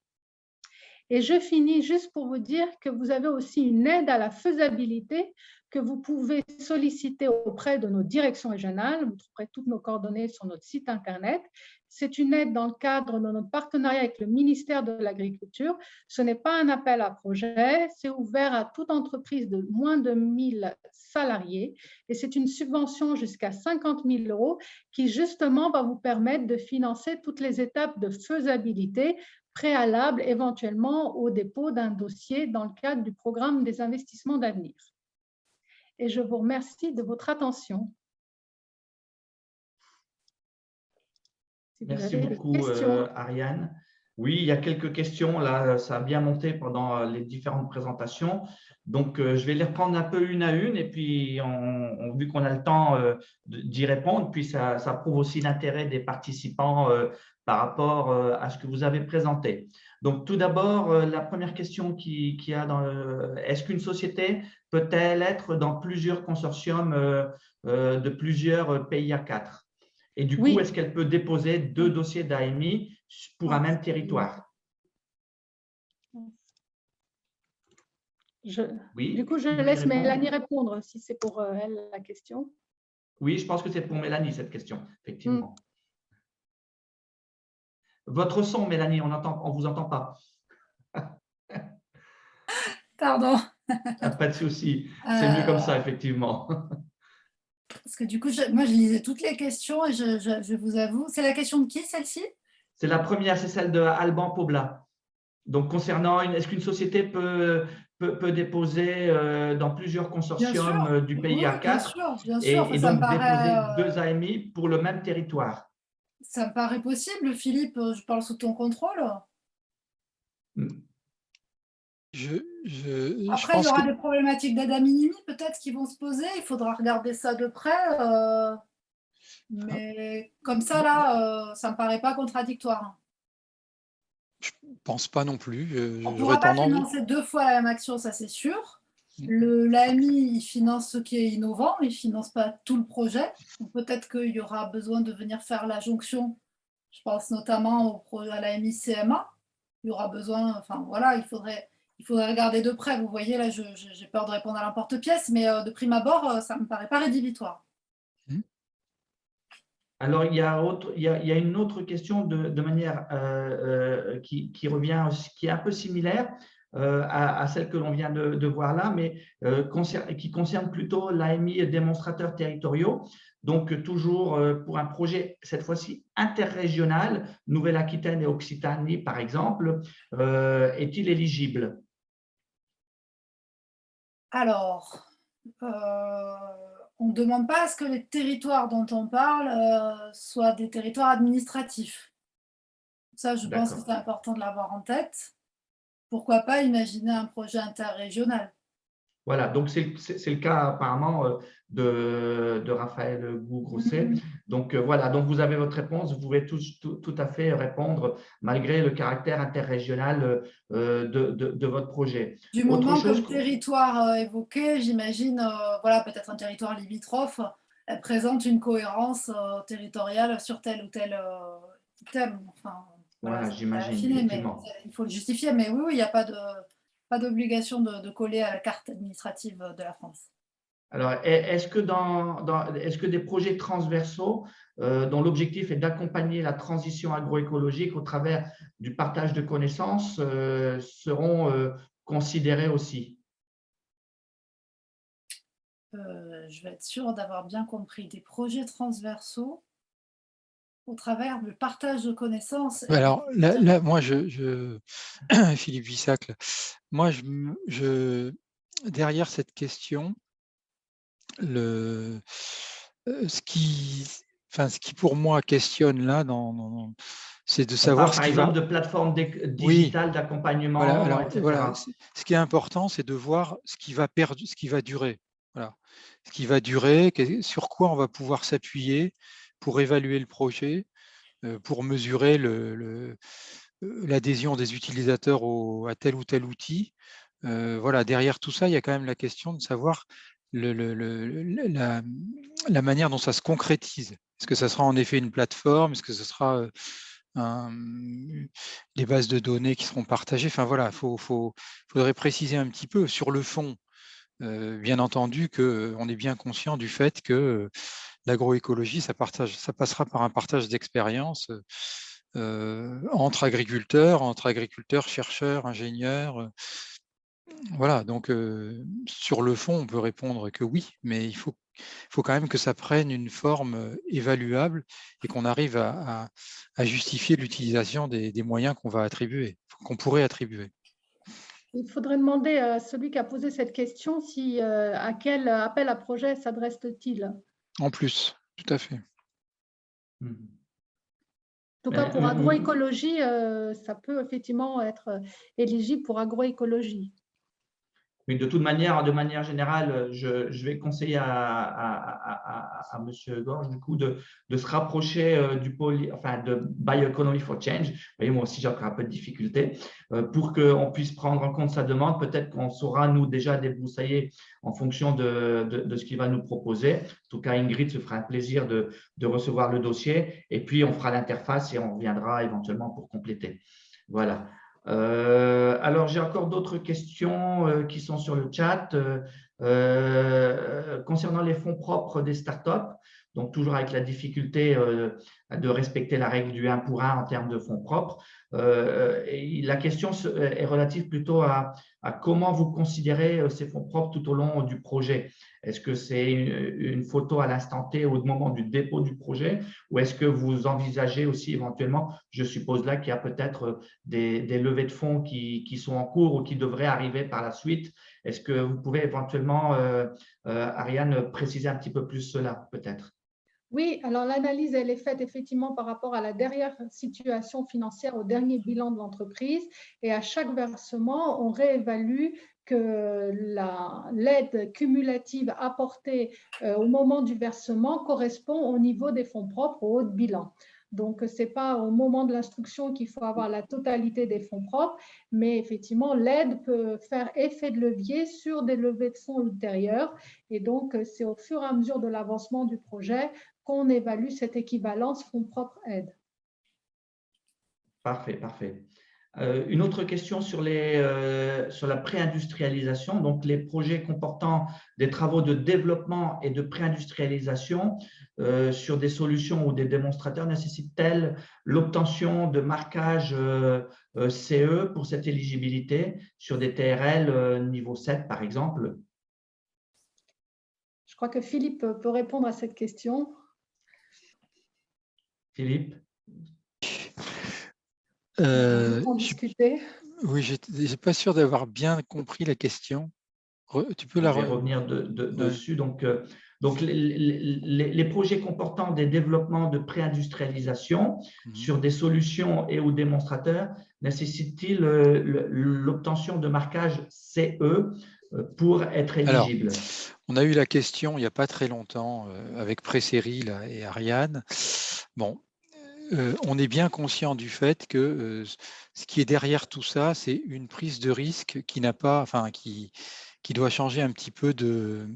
Et je finis juste pour vous dire que vous avez aussi une aide à la faisabilité que vous pouvez solliciter auprès de nos directions régionales. Vous trouverez toutes nos coordonnées sur notre site Internet. C'est une aide dans le cadre de notre partenariat avec le ministère de l'Agriculture. Ce n'est pas un appel à projet, c'est ouvert à toute entreprise de moins de 1000 salariés et c'est une subvention jusqu'à 50 000 € qui justement va vous permettre de financer toutes les étapes de faisabilité préalables éventuellement au dépôt d'un dossier dans le cadre du programme des investissements d'avenir. Et je vous remercie de votre attention. Merci beaucoup, Ariane. Oui, il y a quelques questions. Là, ça a bien monté pendant les différentes présentations. Donc, je vais les reprendre un peu une à une. Et puis, vu qu'on a le temps d'y répondre, puis ça prouve aussi l'intérêt des participants par rapport à ce que vous avez présenté. Donc, tout d'abord, la première question qu'il y a dans est-ce qu'une société peut-elle être dans plusieurs consortiums de plusieurs pays A4 ? Et du coup, est-ce qu'elle peut déposer 2 dossiers d'AMI pour un même territoire? Du coup, je laisse Mélanie répondre si c'est pour elle la question. Oui, je pense que c'est pour Mélanie cette question, effectivement. Votre son, Mélanie, on vous entend pas. Pardon. Pas de souci. C'est mieux comme ça, effectivement. Parce que du coup, moi, je lisais toutes les questions et je vous avoue. C'est la question de qui, celle-ci? C'est la première, c'est celle de Alban Pobla. Donc, concernant, est-ce qu'une société peut déposer dans plusieurs Bien consortiums sûr. du pays Oui, à bien 4 sûr, bien sûr. Enfin, et donc déposer 2 AMI pour le même territoire? ça me paraît possible, Philippe. Je parle sous ton contrôle. Je Après, il y pense que aura des problématiques d'aide à minimi peut-être qui vont se poser. Il faudra regarder ça de près. Mais comme ça, là, ça me paraît pas contradictoire. je pense pas non plus. On ne J'aurais pourra pas tendance. financer 2 fois la même action, ça c'est sûr. L'AMI, il finance ce qui est innovant, il ne finance pas tout le projet. Peut-être qu'il y aura besoin de venir faire la jonction. Je pense notamment à l'AMI CMA. Il y aura besoin, enfin voilà, il faudrait regarder de près. Vous voyez, là, j'ai peur de répondre à l'emporte-pièce, mais de prime abord, ça ne me paraît pas rédhibitoire. Alors, il y a une autre question de manière qui revient, qui est un peu similaire à celle que l'on vient de voir là, mais qui concerne plutôt l'AMI démonstrateurs territoriaux. Donc, toujours pour un projet, cette fois-ci interrégional, Nouvelle-Aquitaine et Occitanie, par exemple, est-il éligible? Alors, on ne demande pas à ce que les territoires dont on parle soient des territoires administratifs. Ça, je pense que c'est important de l'avoir en tête. Pourquoi pas imaginer un projet interrégional? Voilà, donc c'est le cas apparemment de Raphaël Gou-Grosset. Donc voilà, donc vous avez votre réponse, vous pouvez tout à fait répondre malgré le caractère interrégional de votre projet. Du moment que le territoire évoqué, j'imagine, voilà, peut-être un territoire limitrophe, présente une cohérence territoriale sur tel ou tel thème. Enfin, voilà, j'imagine, mais effectivement. il faut le justifier. Mais oui, il n'y a pas d'obligation de coller à la carte administrative de la France. Alors, est-ce que des projets transversaux dont l'objectif est d'accompagner la transition agroécologique au travers du partage de connaissances seront considérés aussi? Je vais être sûre d'avoir bien compris. Des projets transversaux au travers du partage de connaissances. Alors là, moi, Philippe Vissac, moi, derrière cette question, ce qui pour moi questionne là, c'est de savoir par exemple de plateformes digitales d'accompagnement, voilà, alors, etc. voilà, ce qui est important, c'est de voir ce qui va durer. Voilà. Ce qui va durer, sur quoi on va pouvoir s'appuyer pour évaluer le projet, pour mesurer l'adhésion des utilisateurs à tel ou tel outil. Voilà, derrière tout ça, il y a quand même la question de savoir la manière dont ça se concrétise. Est-ce que ça sera en effet une plateforme? Est-ce que ce sera des bases de données qui seront partagées? Enfin voilà, faudrait préciser un petit peu sur le fond. Bien entendu qu'on est bien conscient du fait que l'agroécologie, ça passera par un partage d'expériences entre agriculteurs, chercheurs, ingénieurs. Voilà, donc sur le fond, on peut répondre que oui, mais il faut quand même que ça prenne une forme évaluable et qu'on arrive à justifier l'utilisation des moyens qu'on pourrait attribuer. Il faudrait demander à celui qui a posé cette question à quel appel à projet s'adresse-t-il? En plus, tout à fait. En tout cas, pour agroécologie, ça peut effectivement être éligible pour agroécologie. Mais de toute manière, de manière générale, je vais conseiller à M. Gorge du coup de se rapprocher du pôle, enfin de Bioeconomy for Change. Vous voyez, moi aussi j'ai encore un peu de difficulté pour qu'on puisse prendre en compte sa demande. Peut-être qu'on saura nous déjà débroussailler en fonction de ce qu'il va nous proposer. En tout cas, Ingrid se fera un plaisir de recevoir le dossier et puis on fera l'interface et on reviendra éventuellement pour compléter. Voilà. Alors, j'ai encore d'autres questions qui sont sur le chat. Concernant les fonds propres des startups, donc toujours avec la difficulté de respecter la règle du 1 pour 1 en termes de fonds propres. Et la question est relative plutôt à comment vous considérez ces fonds propres tout au long du projet. Est-ce que c'est une photo à l'instant T au moment du dépôt du projet, ou est-ce que vous envisagez aussi éventuellement, je suppose là qu'il y a peut-être des levées de fonds qui sont en cours ou qui devraient arriver par la suite. Est-ce que vous pouvez éventuellement, Ariane, préciser un petit peu plus cela peut-être? Oui, alors l'analyse, elle est faite effectivement par rapport à la dernière situation financière, au dernier bilan de l'entreprise. Et à chaque versement, on réévalue que l'aide cumulative apportée au moment du versement correspond au niveau des fonds propres au haut de bilan. Donc, ce n'est pas au moment de l'instruction qu'il faut avoir la totalité des fonds propres, mais effectivement, l'aide peut faire effet de levier sur des levées de fonds ultérieures. Et donc, c'est au fur et à mesure de l'avancement du projet qu'on évalue cette équivalence fonds propres aide. Parfait, parfait. Une autre question sur la pré-industrialisation. Donc, les projets comportant des travaux de développement et de pré-industrialisation sur des solutions ou des démonstrateurs nécessitent-elles l'obtention de marquage CE pour cette éligibilité sur des TRL niveau 7, par exemple? Je crois que Philippe peut répondre à cette question. Philippe? Discuter. Oui, je n'étais pas sûr d'avoir bien compris la question. Tu peux Je vais revenir dessus. Donc, les projets comportant des développements de pré-industrialisation sur des solutions et ou démonstrateurs nécessitent-ils l'obtention de marquage CE pour être éligible? Alors, on a eu la question il n'y a pas très longtemps avec Présérie et Ariane. Bon, on est bien conscient du fait que ce qui est derrière tout ça, c'est une prise de risque qui n'a pas, enfin, qui doit changer un petit peu de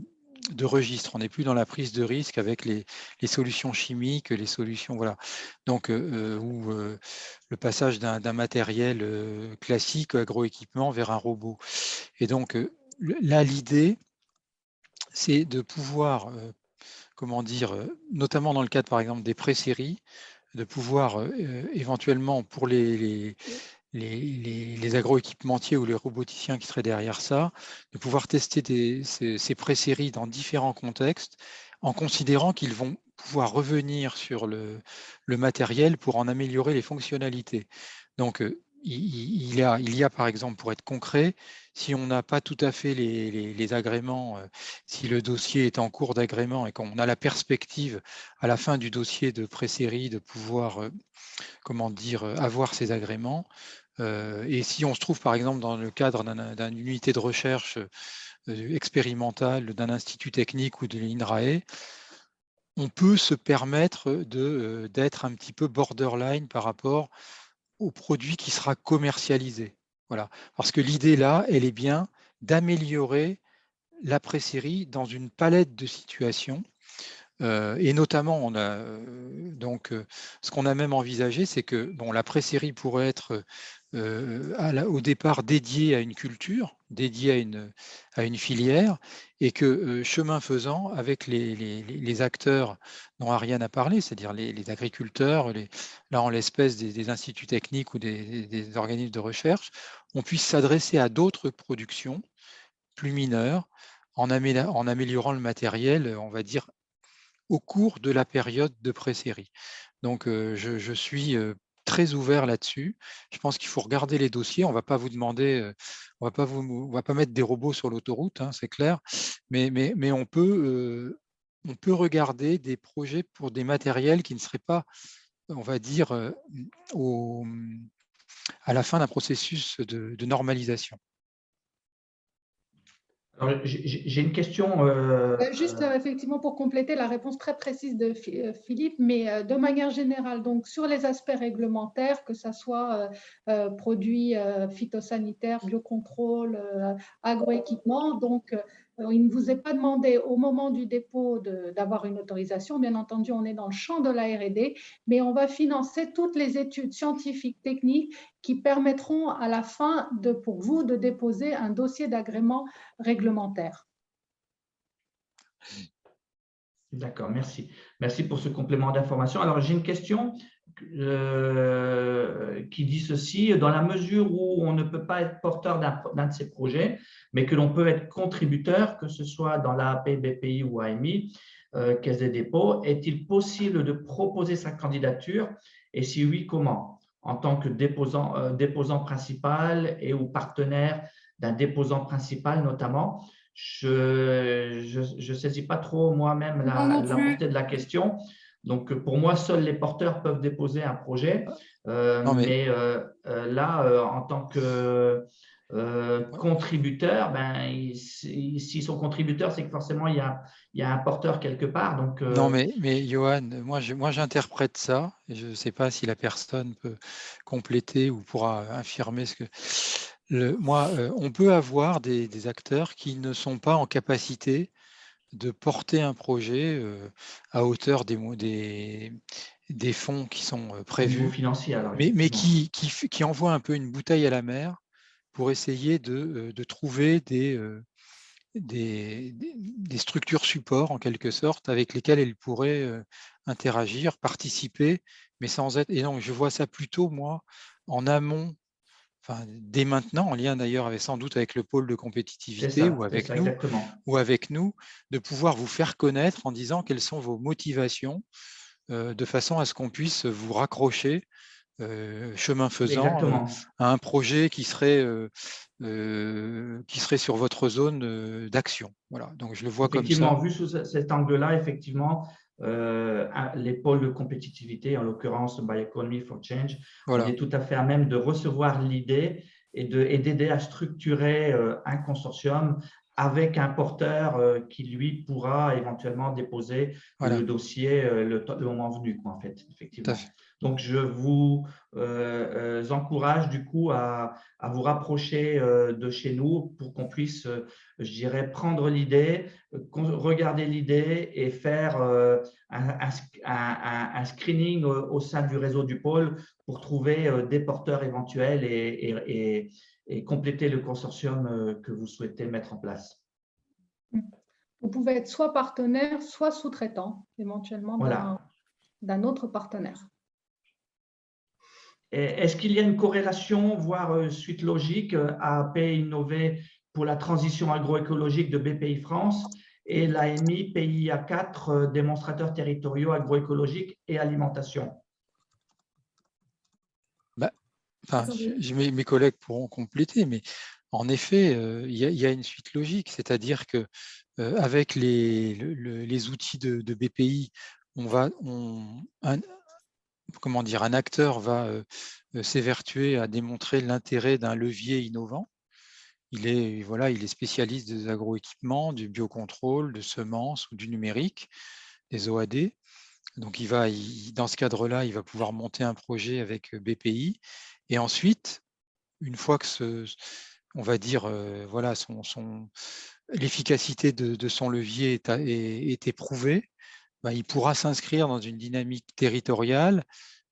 registre. On n'est plus dans la prise de risque avec les solutions chimiques, les solutions, voilà. Donc, le passage d'un matériel classique, agroéquipement, vers un robot. Et donc, là, l'idée, c'est de pouvoir, comment dire, notamment dans le cadre, par exemple, des pré-séries, de pouvoir éventuellement, pour les agroéquipementiers ou les roboticiens qui seraient derrière ça, de pouvoir tester ces pré-séries dans différents contextes, en considérant qu'ils vont pouvoir revenir sur le matériel pour en améliorer les fonctionnalités. Donc, il y a, par exemple, pour être concret, si on n'a pas tout à fait les agréments, si le dossier est en cours d'agrément et qu'on a la perspective à la fin du dossier de pré-série de pouvoir, comment dire, avoir ces agréments, et si on se trouve par exemple dans le cadre d'une unité de recherche expérimentale d'un institut technique ou de l'INRAE, on peut se permettre d'être un petit peu borderline par rapport au produit qui sera commercialisé. Voilà. Parce que l'idée là, elle est bien d'améliorer la pré-série dans une palette de situations. Et notamment, on a ce qu'on a même envisagé, c'est que bon, la pré-série pourrait être au départ dédiée à une culture, dédiée à une filière, et que chemin faisant, avec les acteurs dont Ariane a parlé, c'est-à-dire les agriculteurs, là en l'espèce des instituts techniques ou des organismes de recherche, on puisse s'adresser à d'autres productions plus mineures en améliorant le matériel, on va dire, au cours de la période de pré-série. Donc, je suis très ouvert là-dessus. Je pense qu'il faut regarder les dossiers. On ne va pas vous demander, on va pas mettre des robots sur l'autoroute, hein, c'est clair, mais on peut regarder des projets pour des matériels qui ne seraient pas, on va dire, à la fin d'un processus de normalisation. J'ai une question. Juste effectivement pour compléter la réponse très précise de Philippe, mais de manière générale, donc sur les aspects réglementaires, que ce soit produits phytosanitaires, biocontrôle, agroéquipement, donc il ne vous est pas demandé au moment du dépôt d'avoir une autorisation. Bien entendu, on est dans le champ de la R&D, mais on va financer toutes les études scientifiques, techniques qui permettront à la fin pour vous de déposer un dossier d'agrément réglementaire. D'accord, merci. Merci pour ce complément d'information. Alors, j'ai une question qui dit ceci: dans la mesure où on ne peut pas être porteur d'un de ces projets, mais que l'on peut être contributeur, que ce soit dans l'AAP, BPI ou AMI, Caisse des dépôts, est-il possible de proposer sa candidature et si oui, comment? En tant que déposant principal et ou partenaire d'un déposant principal notamment. Je ne saisis pas trop moi-même Moi non la plus. portée de la question. Donc, pour moi, seuls les porteurs peuvent déposer un projet. Non, mais Là, en tant que contributeur, ben, s'ils sont contributeurs, c'est que forcément, il y a un porteur quelque part. Donc, non, mais Johan, moi j'interprète ça, et je ne sais pas si la personne peut compléter ou pourra infirmer ce que. On peut avoir des acteurs qui ne sont pas en capacité de porter un projet à hauteur des fonds qui sont au niveau prévus, financier, alors mais effectivement. qui envoient un peu une bouteille à la mer pour essayer de trouver des structures supports en quelque sorte avec lesquelles elle pourrait interagir, participer, mais sans être. Et donc, je vois ça plutôt, moi, en amont, enfin, dès maintenant, en lien d'ailleurs avec, sans doute avec le pôle de compétitivité C'est ça, exactement. ou avec nous, de pouvoir vous faire connaître en disant quelles sont vos motivations, de façon à ce qu'on puisse vous raccrocher chemin faisant, Exactement. à un projet qui serait sur votre zone d'action. Voilà, donc je le vois comme Effectivement, ça. vu sous cet angle-là, effectivement, les pôles de compétitivité, en l'occurrence By Economy for Change, on Voilà, est tout à fait à même de recevoir l'idée et d'aider à structurer un consortium avec un porteur qui, lui, pourra éventuellement déposer le voilà, dossier le moment venu, quoi, en fait, tout à fait. effectivement. Donc, je vous encourage du coup à vous rapprocher de chez nous pour qu'on puisse, je dirais, prendre l'idée, regarder l'idée et faire un screening au sein du réseau du pôle pour trouver des porteurs éventuels et compléter le consortium que vous souhaitez mettre en place. Vous pouvez être soit partenaire, soit sous-traitant, éventuellement Voilà. d'un autre partenaire. Est-ce qu'il y a une corrélation, voire suite logique, AAP Innové pour la transition agroécologique de BPI France et l'AMI PIA 4, démonstrateurs territoriaux agroécologiques et alimentation? Enfin, mes collègues pourront compléter, mais en effet, il y a une suite logique, c'est-à-dire que avec les outils de BPI, un acteur va s'évertuer à démontrer l'intérêt d'un levier innovant. Il est spécialiste des agroéquipements, du biocontrôle, de semences ou du numérique, des OAD. Donc, dans ce cadre-là, il va pouvoir monter un projet avec BPI. Et ensuite, une fois que on va dire, voilà, l'efficacité de son levier est éprouvée, bah, il pourra s'inscrire dans une dynamique territoriale,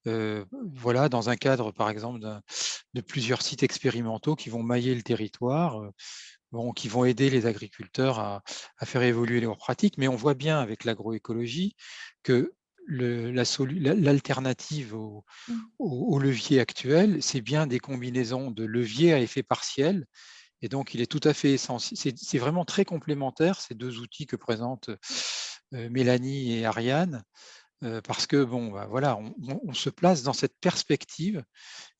voilà, dans un cadre, par exemple, de plusieurs sites expérimentaux qui vont mailler le territoire, qui vont aider les agriculteurs à faire évoluer leurs pratiques. Mais on voit bien avec l'agroécologie que l'alternative au levier actuel, c'est bien des combinaisons de leviers à effet partiel. Et donc, il est tout à fait essentiel. C'est vraiment très complémentaire, ces deux outils que présentent Mélanie et Ariane, parce que, bon, bah, voilà, on se place dans cette perspective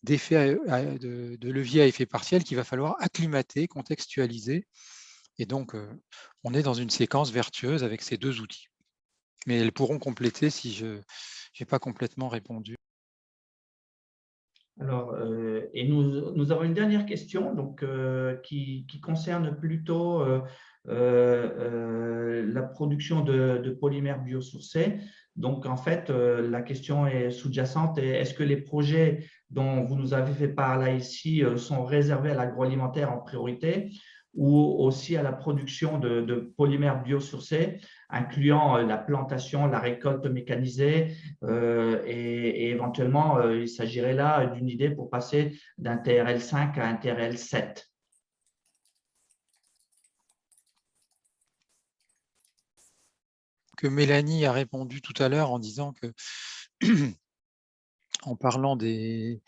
de levier à effet partiel qu'il va falloir acclimater, contextualiser. Et donc, on est dans une séquence vertueuse avec ces deux outils. Mais elles pourront compléter si je n'ai pas complètement répondu. Alors, et nous avons une dernière question donc, qui concerne plutôt la production de polymères biosourcés. Donc, en fait, la question est sous-jacente. Est-ce que les projets dont vous nous avez fait part là ici sont réservés à l'agroalimentaire en priorité ou aussi à la production de polymères biosourcés, incluant la plantation, la récolte mécanisée et éventuellement, il s'agirait là d'une idée pour passer d'un TRL5 à un TRL7. que Mélanie a répondu tout à l'heure en disant que, en parlant de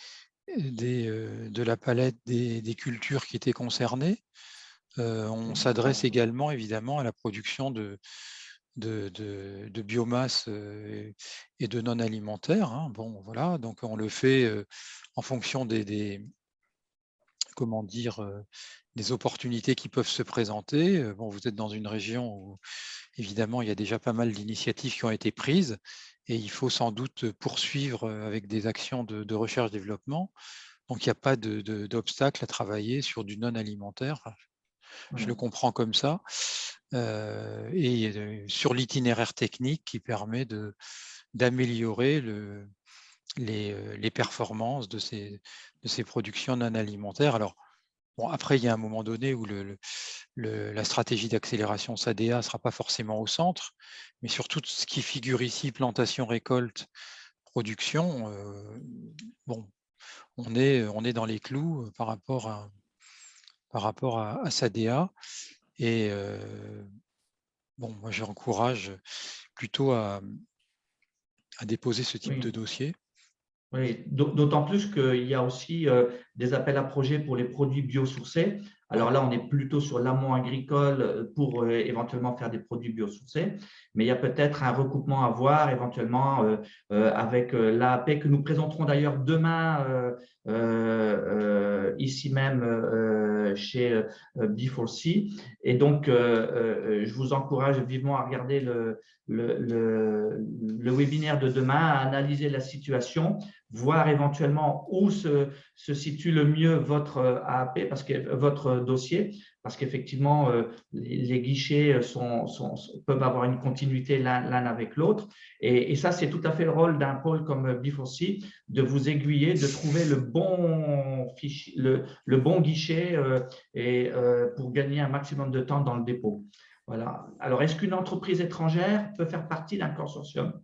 la palette des cultures qui étaient concernées, on s'adresse également évidemment à la production de biomasse et de non alimentaire, hein. Bon, voilà, donc on le fait en fonction comment dire, des opportunités qui peuvent se présenter. Bon, vous êtes dans une région où évidemment il y a déjà pas mal d'initiatives qui ont été prises et il faut sans doute poursuivre avec des actions de recherche-développement. Donc il n'y a pas d'obstacle à travailler sur du non alimentaire. Enfin, je le comprends comme ça. Et sur l'itinéraire technique qui permet d'améliorer les performances de ces productions non alimentaires. Alors, bon, après, il y a un moment donné où la stratégie d'accélération SADEA ne sera pas forcément au centre, mais sur tout ce qui figure ici, plantation, récolte, production, bon, on est dans les clous par rapport à SADEA. Et bon, moi, j'encourage plutôt à déposer ce type de dossier. Oui, d'autant plus qu'il y a aussi des appels à projets pour les produits biosourcés. Alors là, on est plutôt sur l'amont agricole pour éventuellement faire des produits biosourcés, mais il y a peut-être un recoupement à voir éventuellement avec l'AAP que nous présenterons d'ailleurs demain ici même chez B4C. Et donc, je vous encourage vivement à regarder le webinaire de demain, à analyser la situation, voir éventuellement où se situe le mieux votre AAP, votre dossier, parce qu'effectivement, les guichets peuvent avoir une continuité l'un avec l'autre. Et ça, c'est tout à fait le rôle d'un pôle comme B4C, de vous aiguiller, de trouver le bon guichet pour gagner un maximum de temps dans le dépôt. Voilà. Alors, est-ce qu'une entreprise étrangère peut faire partie d'un consortium?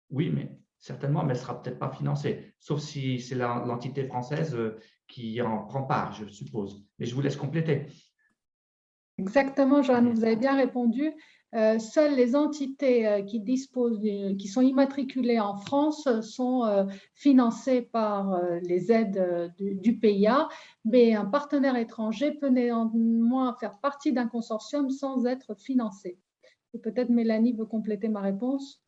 Oui, mais certainement, mais elle ne sera peut-être pas financée, sauf si c'est l'entité française qui en prend part, je suppose. Mais je vous laisse compléter. Exactement, Joanne, vous avez bien répondu. Seules les entités qui sont immatriculées en France sont financées par les aides du PIA, mais un partenaire étranger peut néanmoins faire partie d'un consortium sans être financé. Et peut-être Mélanie veut compléter ma réponse.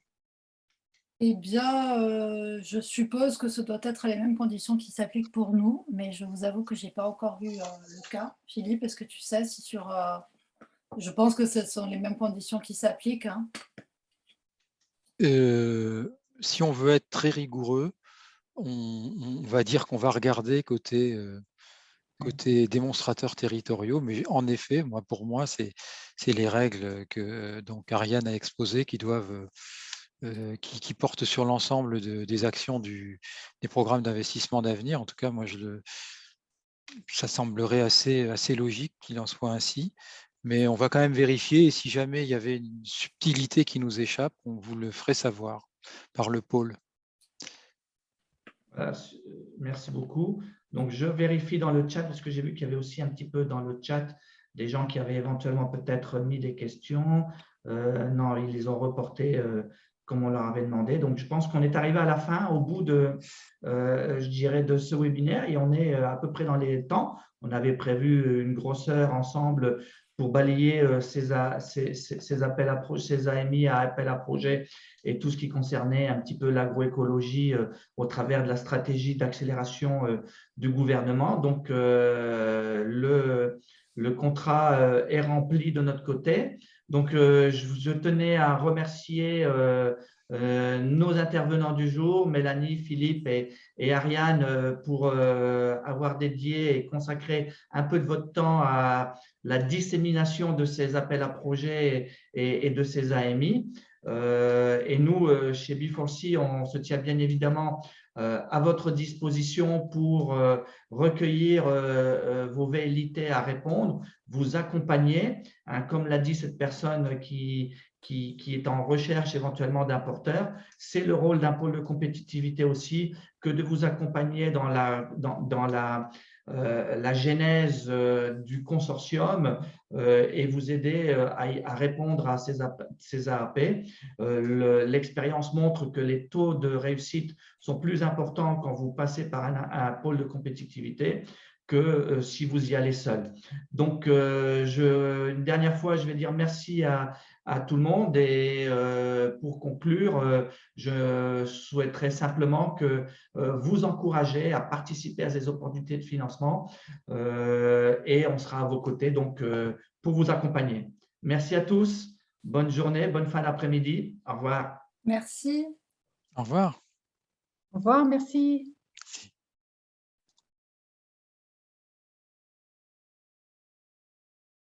Eh bien, je suppose que ce doit être les mêmes conditions qui s'appliquent pour nous, mais je vous avoue que je n'ai pas encore vu le cas. Philippe, est-ce que tu sais si sur… je pense que ce sont les mêmes conditions qui s'appliquent, hein. Si on veut être très rigoureux, on va dire qu'on va regarder côté démonstrateurs territoriaux, mais en effet, pour moi, c'est les règles que donc Ariane a exposées qui doivent qui portent sur l'ensemble des actions des programmes d'investissement d'avenir. En tout cas, moi, ça semblerait assez logique qu'il en soit ainsi. Mais on va quand même vérifier, et si jamais il y avait une subtilité qui nous échappe, on vous le ferait savoir par le pôle. Voilà, merci beaucoup. Donc, je vérifie dans le chat, parce que j'ai vu qu'il y avait aussi un petit peu dans le chat des gens qui avaient éventuellement peut-être mis des questions. Non, ils les ont reportées comme on leur avait demandé. Donc, je pense qu'on est arrivé à la fin, au bout je dirais, de ce webinaire, et on est à peu près dans les temps. On avait prévu une grosse heure ensemble pour balayer ces appels à projets, ces AMI à appels à projets et tout ce qui concernait un petit peu l'agroécologie au travers de la stratégie d'accélération du gouvernement. Donc, le contrat est rempli de notre côté. Donc, je tenais à remercier nos intervenants du jour, Mélanie, Philippe et Ariane, pour avoir dédié et consacré un peu de votre temps à la dissémination de ces appels à projets et de ces AMI. Et nous, chez B4C, on se tient bien évidemment à votre disposition pour recueillir vos velléités à répondre, vous accompagner, hein, comme l'a dit cette personne qui est en recherche éventuellement d'un porteur. C'est le rôle d'un pôle de compétitivité aussi que de vous accompagner dans la la genèse du consortium et vous aider à répondre à ces AAP. L'expérience montre que les taux de réussite sont plus importants quand vous passez par un pôle de compétitivité que si vous y allez seul. Donc, une dernière fois, je vais dire merci à tout le monde et pour conclure, je souhaiterais simplement que vous encourager à participer à ces opportunités de financement et on sera à vos côtés donc, pour vous accompagner. Merci à tous, bonne journée, bonne fin d'après-midi, au revoir. Merci. Au revoir. Au revoir, merci. Merci.